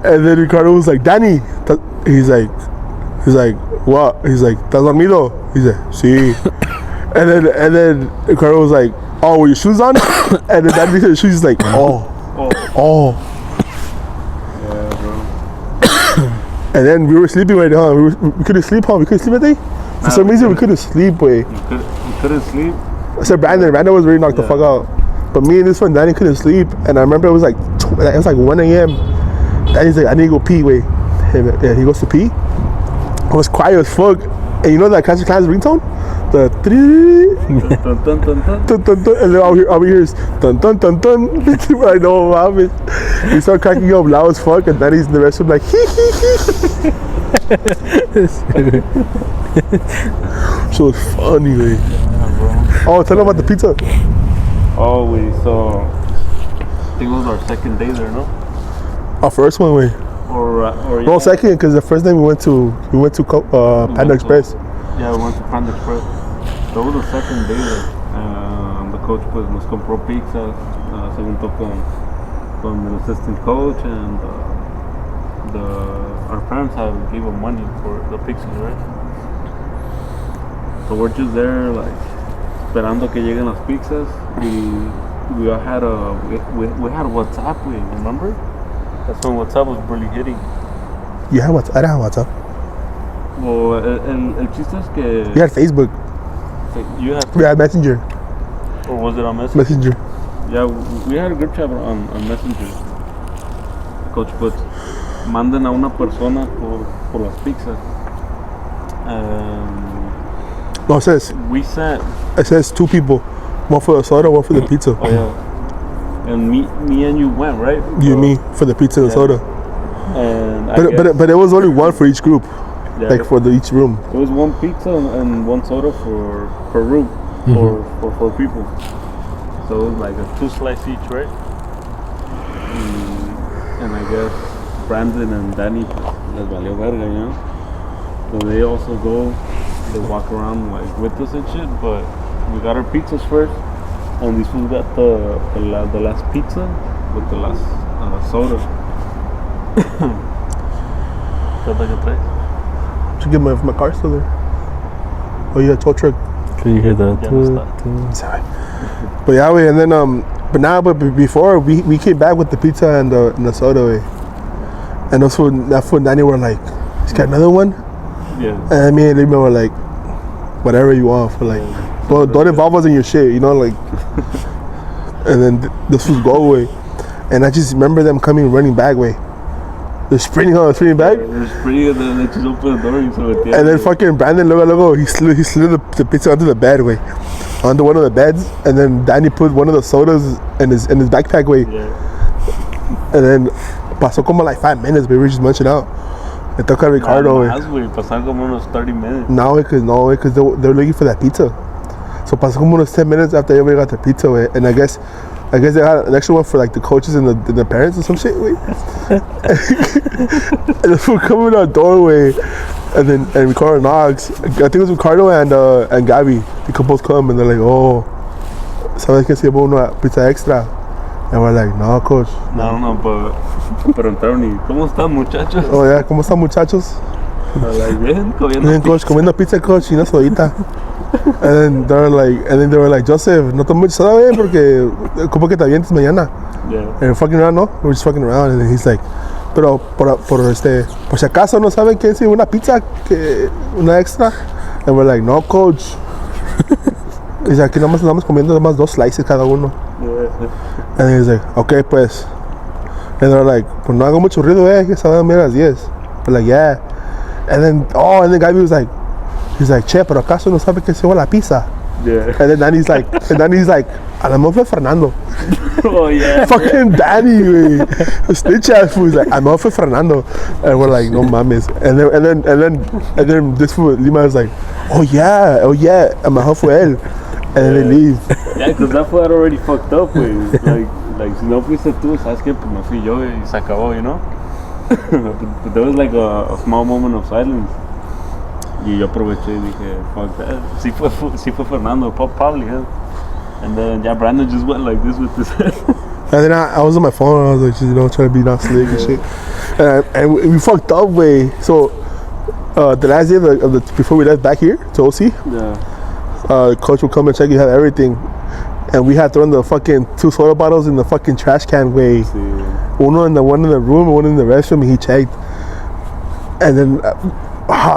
And then Ricardo was like, Danny. He's like, what? He's like, ¿Estás dormido? He's like, sí. and then Ricardo was like, oh, were your shoes on? And then Danny said, she's like, oh. Yeah, bro. And then we were sleeping right now. We couldn't sleep, huh? We couldn't sleep at day. For some reason, we couldn't sleep, way. You couldn't sleep? I said Brandon was really knocked the fuck out. But me and this one, Danny couldn't sleep. And I remember it was like 1 a.m. Danny's like, I need to go pee, way. And he goes to pee. I was quiet as fuck. And you know that Clash of Clans ringtone? The Dun, dun, dun, dun. dun, dun, dun, and then all we hear is dun dun dun dun. I know what happened. We start cracking up loud as fuck, and Danny's in the restroom like hee hee hee. So it's funny, way. Yeah, Oh, tell them about the pizza. oh, so I think it was our second day there, no? Our first one, way. Or No, yeah. second, because the first day we went to Panda Express. Yeah, we went to Panda Express. That was the second day there. The coach pues nos compró pizzas, se juntó con the assistant coach, and our parents gave him money for the pizzas, right? So we're just there like esperando que lleguen las pizzas. We had WhatsApp, remember? That's when WhatsApp was really hitting. You had WhatsApp? I didn't have WhatsApp. Well, el chiste es que You had Facebook. you had, We had Messenger. or was it on Messenger? Messenger. Yeah, we had a group chat on Messenger. Coach put, manden a una persona por las pizzas. No, it says We says 2 people. One for the soda, one for the pizza. Oh yeah. And me and you went, right? You and me for the pizza and Yeah. soda. And But it was only one for each group, yeah, like for each room. it was one pizza and one soda per room for 4 people. So it was like a 2 slice each, right? And I guess Brandon and Danny les valió verga, you know? So they also they walk around like with us and shit, but we got our pizzas first, And these fools got the last pizza with the last soda. Should get my car still there. Oh, yeah, tow truck. Can you hear that? Sorry. But yeah, way, and then but before we came back with the pizza and the soda, way. And also that food and Danny were like, "He's got another one." Yeah. And me and Lima were like, "Whatever you want," for like, don't involve us in your shit, you know, like. And then this was go away, and I just remember them coming running back way. They're sprinting back. They're sprinting, and then they just open the door. And then fucking Brandon, look, he slid the pizza onto the bed way, onto one of the beds, and then Danny put one of the sodas in his backpack way. Yeah. And then pasó como like 5 minutes, but we were just munching out. Le toca a Ricardo way. Pasaron como unos 30 minutes. No, because they were looking for that pizza. So pasó como unos 10 minutes after everybody got their pizza way, and I guess they had an extra one for like the coaches and the parents or some shit way. And then we come in our doorway, and Ricardo knocks. I think it was Ricardo and Gabby. They could both come, and they're like, "Oh, ¿sabes que si llevo una pizza extra?" And we're like, "No, coach." No, pero entraron y ¿cómo están, muchachos? Oh yeah, ¿cómo están, muchachos? Like, bien, comiendo Bien, coach, comiendo pizza, coach, y una sodita. And then they were like, "Joseph, no tomes mucho soda, güey, porque como que te avientes mañana." Yeah. And we're fucking around, no? We're just fucking around, and then he's like, "Pero por si acaso no saben que es una pizza, que una extra." And we're like, "No, coach." Dice, aquí nomás estamos comiendo nomás 2 slices cada uno. Yeah. And he's like, "Okay, pues." And they're like, "Pues no hago mucho ruido, que se van a dormir a las 10. We're like, "Yeah." And then Gabby was like, he's like, "Che, pero acaso no sabe que se va la pizza?" Yeah. And then Danny's like, "A lo mejor fue Fernando." Oh yeah. Fucking Danny, güey. Snitch ass fool. He's like, "A lo mejor fue Fernando." And we're like, "No mames." And then this fool Lima is like, oh yeah, a lo mejor fue él." And then they leave. Yeah, because that fool had already fucked up, güey. Like si no fuiste tú, sabes que pues no fui yo y se acabó, you know. But there was like a small moment of silence. Y yo aproveché y dije, fuck that. Sí fue Fernando, probably, yeah. And then, yeah, Brandon just went like this with his head. And then I was on my phone, and I was like, trying to be not slick and shit. And we fucked up way. So, the last day before we left back here to OC, Yeah. coach would come and check you had everything. And we had thrown the fucking 2 soda bottles in the fucking trash can way. Sí. One in the room, one in the restroom, and he checked. And then,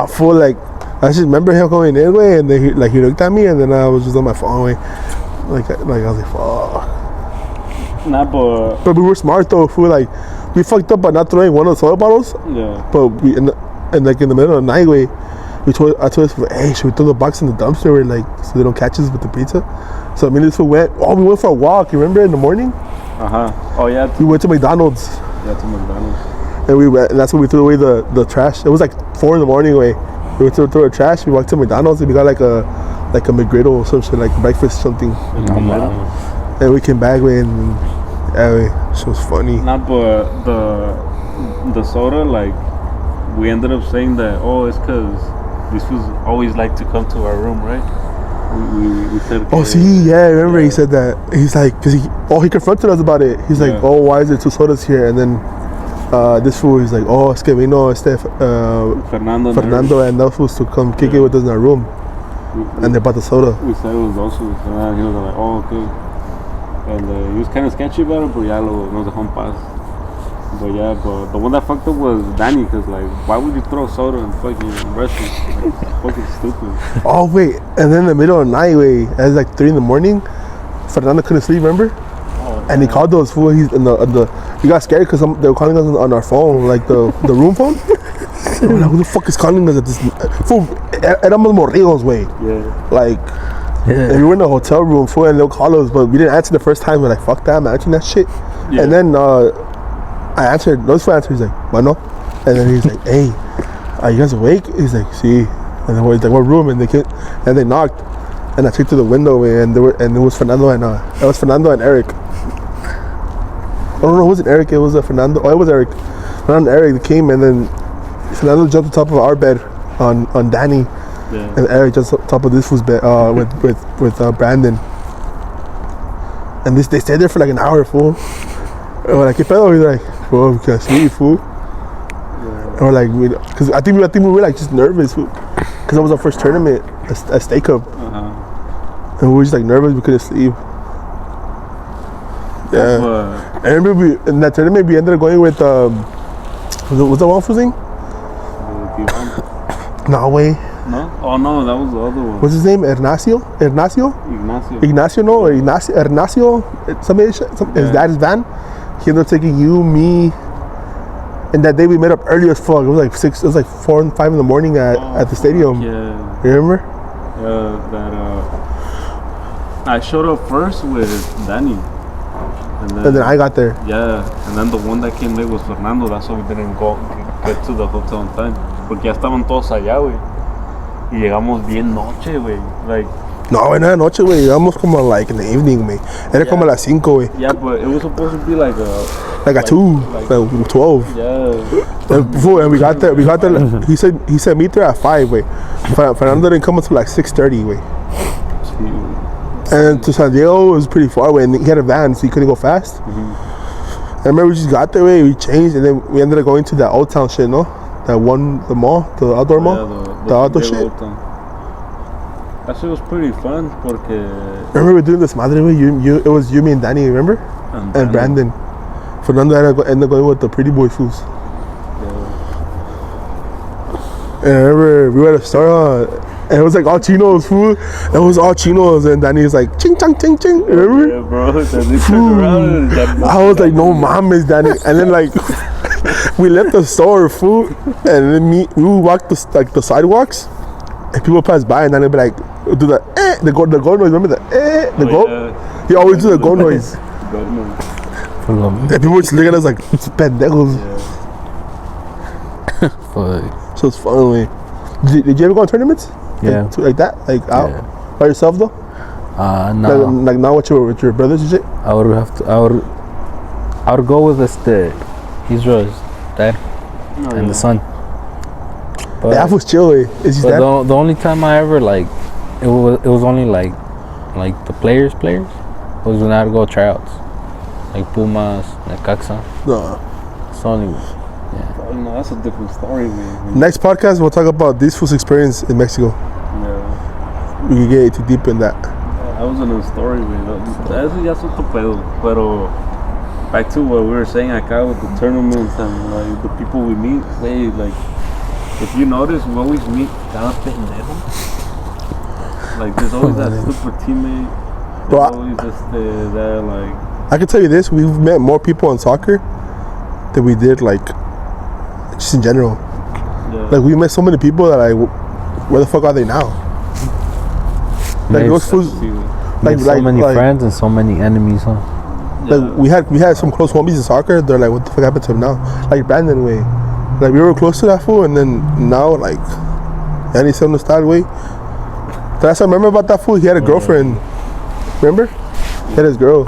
full like, I just remember him going in way, and then he looked at me, and then I was just on my phone way. Like I was like, fuck. Nah, But we were smart though. We fucked up by not throwing one of the soda bottles. Yeah. But and like in the middle of the night, I told us, "Hey, should we throw the box in the dumpster, or like so they don't catch us with the pizza?" So me and this fool went. Oh, we went for a walk. You remember in the morning? Oh yeah. We went to McDonald's. Yeah, to McDonald's. And we went, and that's when we threw away the trash. It was like 4 in the morning. We went to throw the trash. We walked to McDonald's and we got like a McGriddle or some shit, like breakfast something. And we came back and it was funny. Nah, but the soda, like, we ended up saying that, oh, it's because these fools always like to come to our room, right? We said, oh, see, yeah, I remember he said that. He's like, because he confronted us about it. He's like, oh, why is there 2 sodas here? And then this fool, he's like, oh, es que vino Fernando and those fools to come kick it with us in our room. And they bought the soda. We said it was those fools. And he was like, oh, okay. And he was kind of sketchy about it, but yeah, nos dejó en paz. But yeah, but the one that fucked up was Danny, because like, why would you throw soda in fucking restaurants? Like, fucking stupid. Oh, wait, and then in the middle of the night, it was like 3 in the morning. Fernando couldn't sleep, remember? And he called those fools. He got scared because they were calling us on our phone, like the room phone. We're like, who the fuck is calling us at this? Fool, éramos morridos, way. Yeah. Like, and we were in a hotel room, fool, and they'll call us, but we didn't answer the first time. We're like, fuck that, I'm answering that shit. Yeah. And then I answered. Those fool answered. He's like, bueno. And then he's like, hey, are you guys awake? He's like, see. And then he's like, what room? And they knocked. And I checked through the window, and it was Fernando and Eric. Oh no, it wasn't Eric. It was Fernando. Oh, it was Eric. Fernando and Eric came, and then Fernando jumped on top of our bed on Danny, and Eric jumped on top of this fool's bed with Brandon. And they stayed there for like an hour, fool. And we're like, ¿qué pedo? He's like, bro, we can't sleep, fool. And we're like, because I think we were like just nervous, fool. Because that was our first tournament, a State Cup. And we were just like nervous, we couldn't sleep. Yeah. I remember in that tournament we ended up going with, was that one thing? No way. No? Oh no, that was the other one. What's his name? Ignacio? Ignacio, no? Or Ignacio? His dad's van. He ended up taking you, me, and that day we met up early as fuck. It was like 6. It was like 4 and 5 in the morning at the stadium. Yeah. You remember? I showed up first with Danny. And then I got there. Yeah, and then the one that came late was Fernando. That's why we didn't get to the hotel on time. Porque ya estaban todos allá, güey. Y llegamos bien noche, güey. Like. No, güey, no era noche, güey. Llegamos como like in the evening, güey. Era como a las 5, güey. Yeah, but it was supposed to be like a 2, like 12. Yeah. And we got there. He said meet there at 5, güey. Fernando didn't come until like 6:30, güey. And to San Diego, it was pretty far away, and he had a van, so he couldn't go fast. I remember we just got there, we changed, and then we ended up going to that Old Town shit, no? That one, the mall, the outdoor mall, the outdoor shit. That shit was pretty fun, porque. I remember doing this madre, it was you, me, and Danny, remember? And Brandon. Fernando ended up going with the Pretty Boy fools. And I remember we were at a store, and it was like all chinos, fool. It was all chinos, and Danny was like, ching, chang, ching, ching. Remember? Yeah, bro. Then they turned around and I was like, no mames, Danny. And then like, we left the store, fool. And then we walked the sidewalks, and people passed by, and Danny would be like, do the goat noise. Remember the goat? Yeah. He always do the goat noise. And people would just look at us like, pendejos. Fuck. So it's fun, way. Did you ever go on tournaments? Yeah. Like that? Like out? Yeah. By yourself though? No. Like now with your brothers and shit? I would go with Israel's dad and the son. But that was chill, way. It's just that. The only time I ever like it was only like the players was when I would go tryouts. Like Pumas, Necaxa. No. It's only No, that's a different story, man. Next podcast, we'll talk about this fool's experience in Mexico. Yeah. We can get too deep in that. I was in a story, man. Eso ya es otro pedo. Pero back to what we were saying acá with the tournaments and like the people we meet. Hey, like if you notice, we always meet cada pendejo. Like there's always that super teammate. There's always that like. I can tell you this: we've met more people in soccer than we did like. Just in general. Yeah. Like we met so many people that where the fuck are they now? Like those fools, like so many friends and so many enemies, huh? Like we had some close homies in soccer. They're like, what the fuck happened to him now? Like Brandon, way. Like we were close to that fool, and then now like, any se no está, way. That's what I remember about that fool. He had a girlfriend. Remember? He had his girl,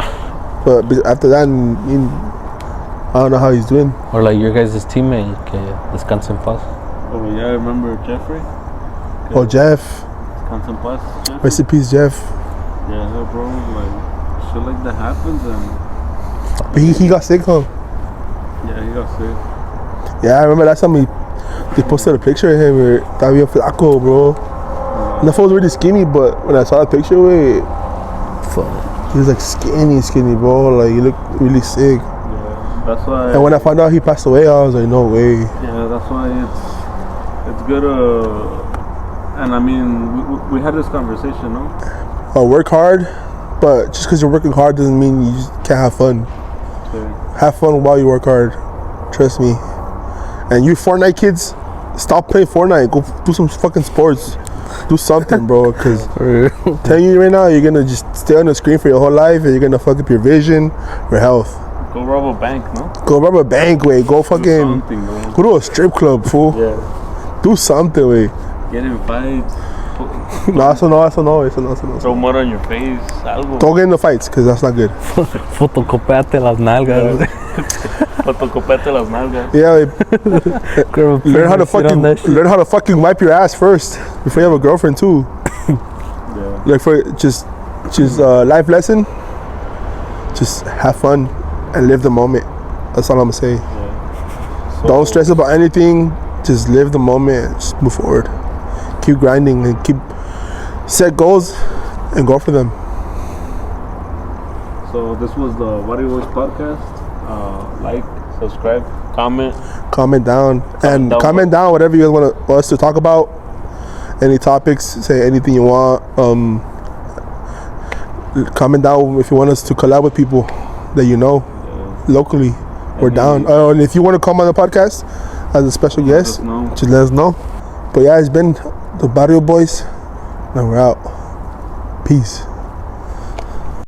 but after that, I don't know how he's doing. Or like your guys' teammate, que descansa en paz. Oh yeah, I remember Jeffrey. Oh, Jeff. Descansa en paz, Jeff. Rest in peace, Jeff. Yeah, bro, like shit like that happens and. But he got sick, huh? Yeah, he got sick. Yeah, I remember last time they posted a picture of him. Estaba bien flaco, bro. And that fool was really skinny, but when I saw the picture, he was like skinny, bro. Like he looked really sick. That's why. And when I found out he passed away, I was like, no way. Yeah, that's why it's good. And I mean, we had this conversation, no? Work hard, but just because you're working hard doesn't mean you just can't have fun. Okay. Have fun while you work hard. Trust me. And you Fortnite kids, stop playing Fortnite. Go do some fucking sports. Do something, bro. Because telling you right now, you're gonna just stay on the screen for your whole life, and you're gonna fuck up your vision, your health. Go rob a bank, no? Go rob a bank, way. Go fucking. Go to a strip club, fool. Yeah. Do something, way. Get in fights. No, eso no. Throw mud on your face. Algo. Don't get in the fights, because that's not good. Fotocopiate las nalgas. Fotocopiate las nalgas. Yeah, learn how to fucking wipe your ass first before you have a girlfriend too. Yeah. Like for just life lesson. just have fun and live the moment. That's all I'm gonna say. Yeah. So, Don't stress about anything. Just live the moment. Just move forward. Keep grinding and keep set goals and go for them. So this was the Barrio Boiz Podcast. Like, subscribe, comment. Comment down and comment down whatever you guys want us to talk about. Any topics, say anything you want. Comment down if you want us to collab with people that you know locally. We're down. And if you want to come on the podcast as a special guest, just let us know. But yeah, it's been the Barrio Boiz, and we're out. Peace.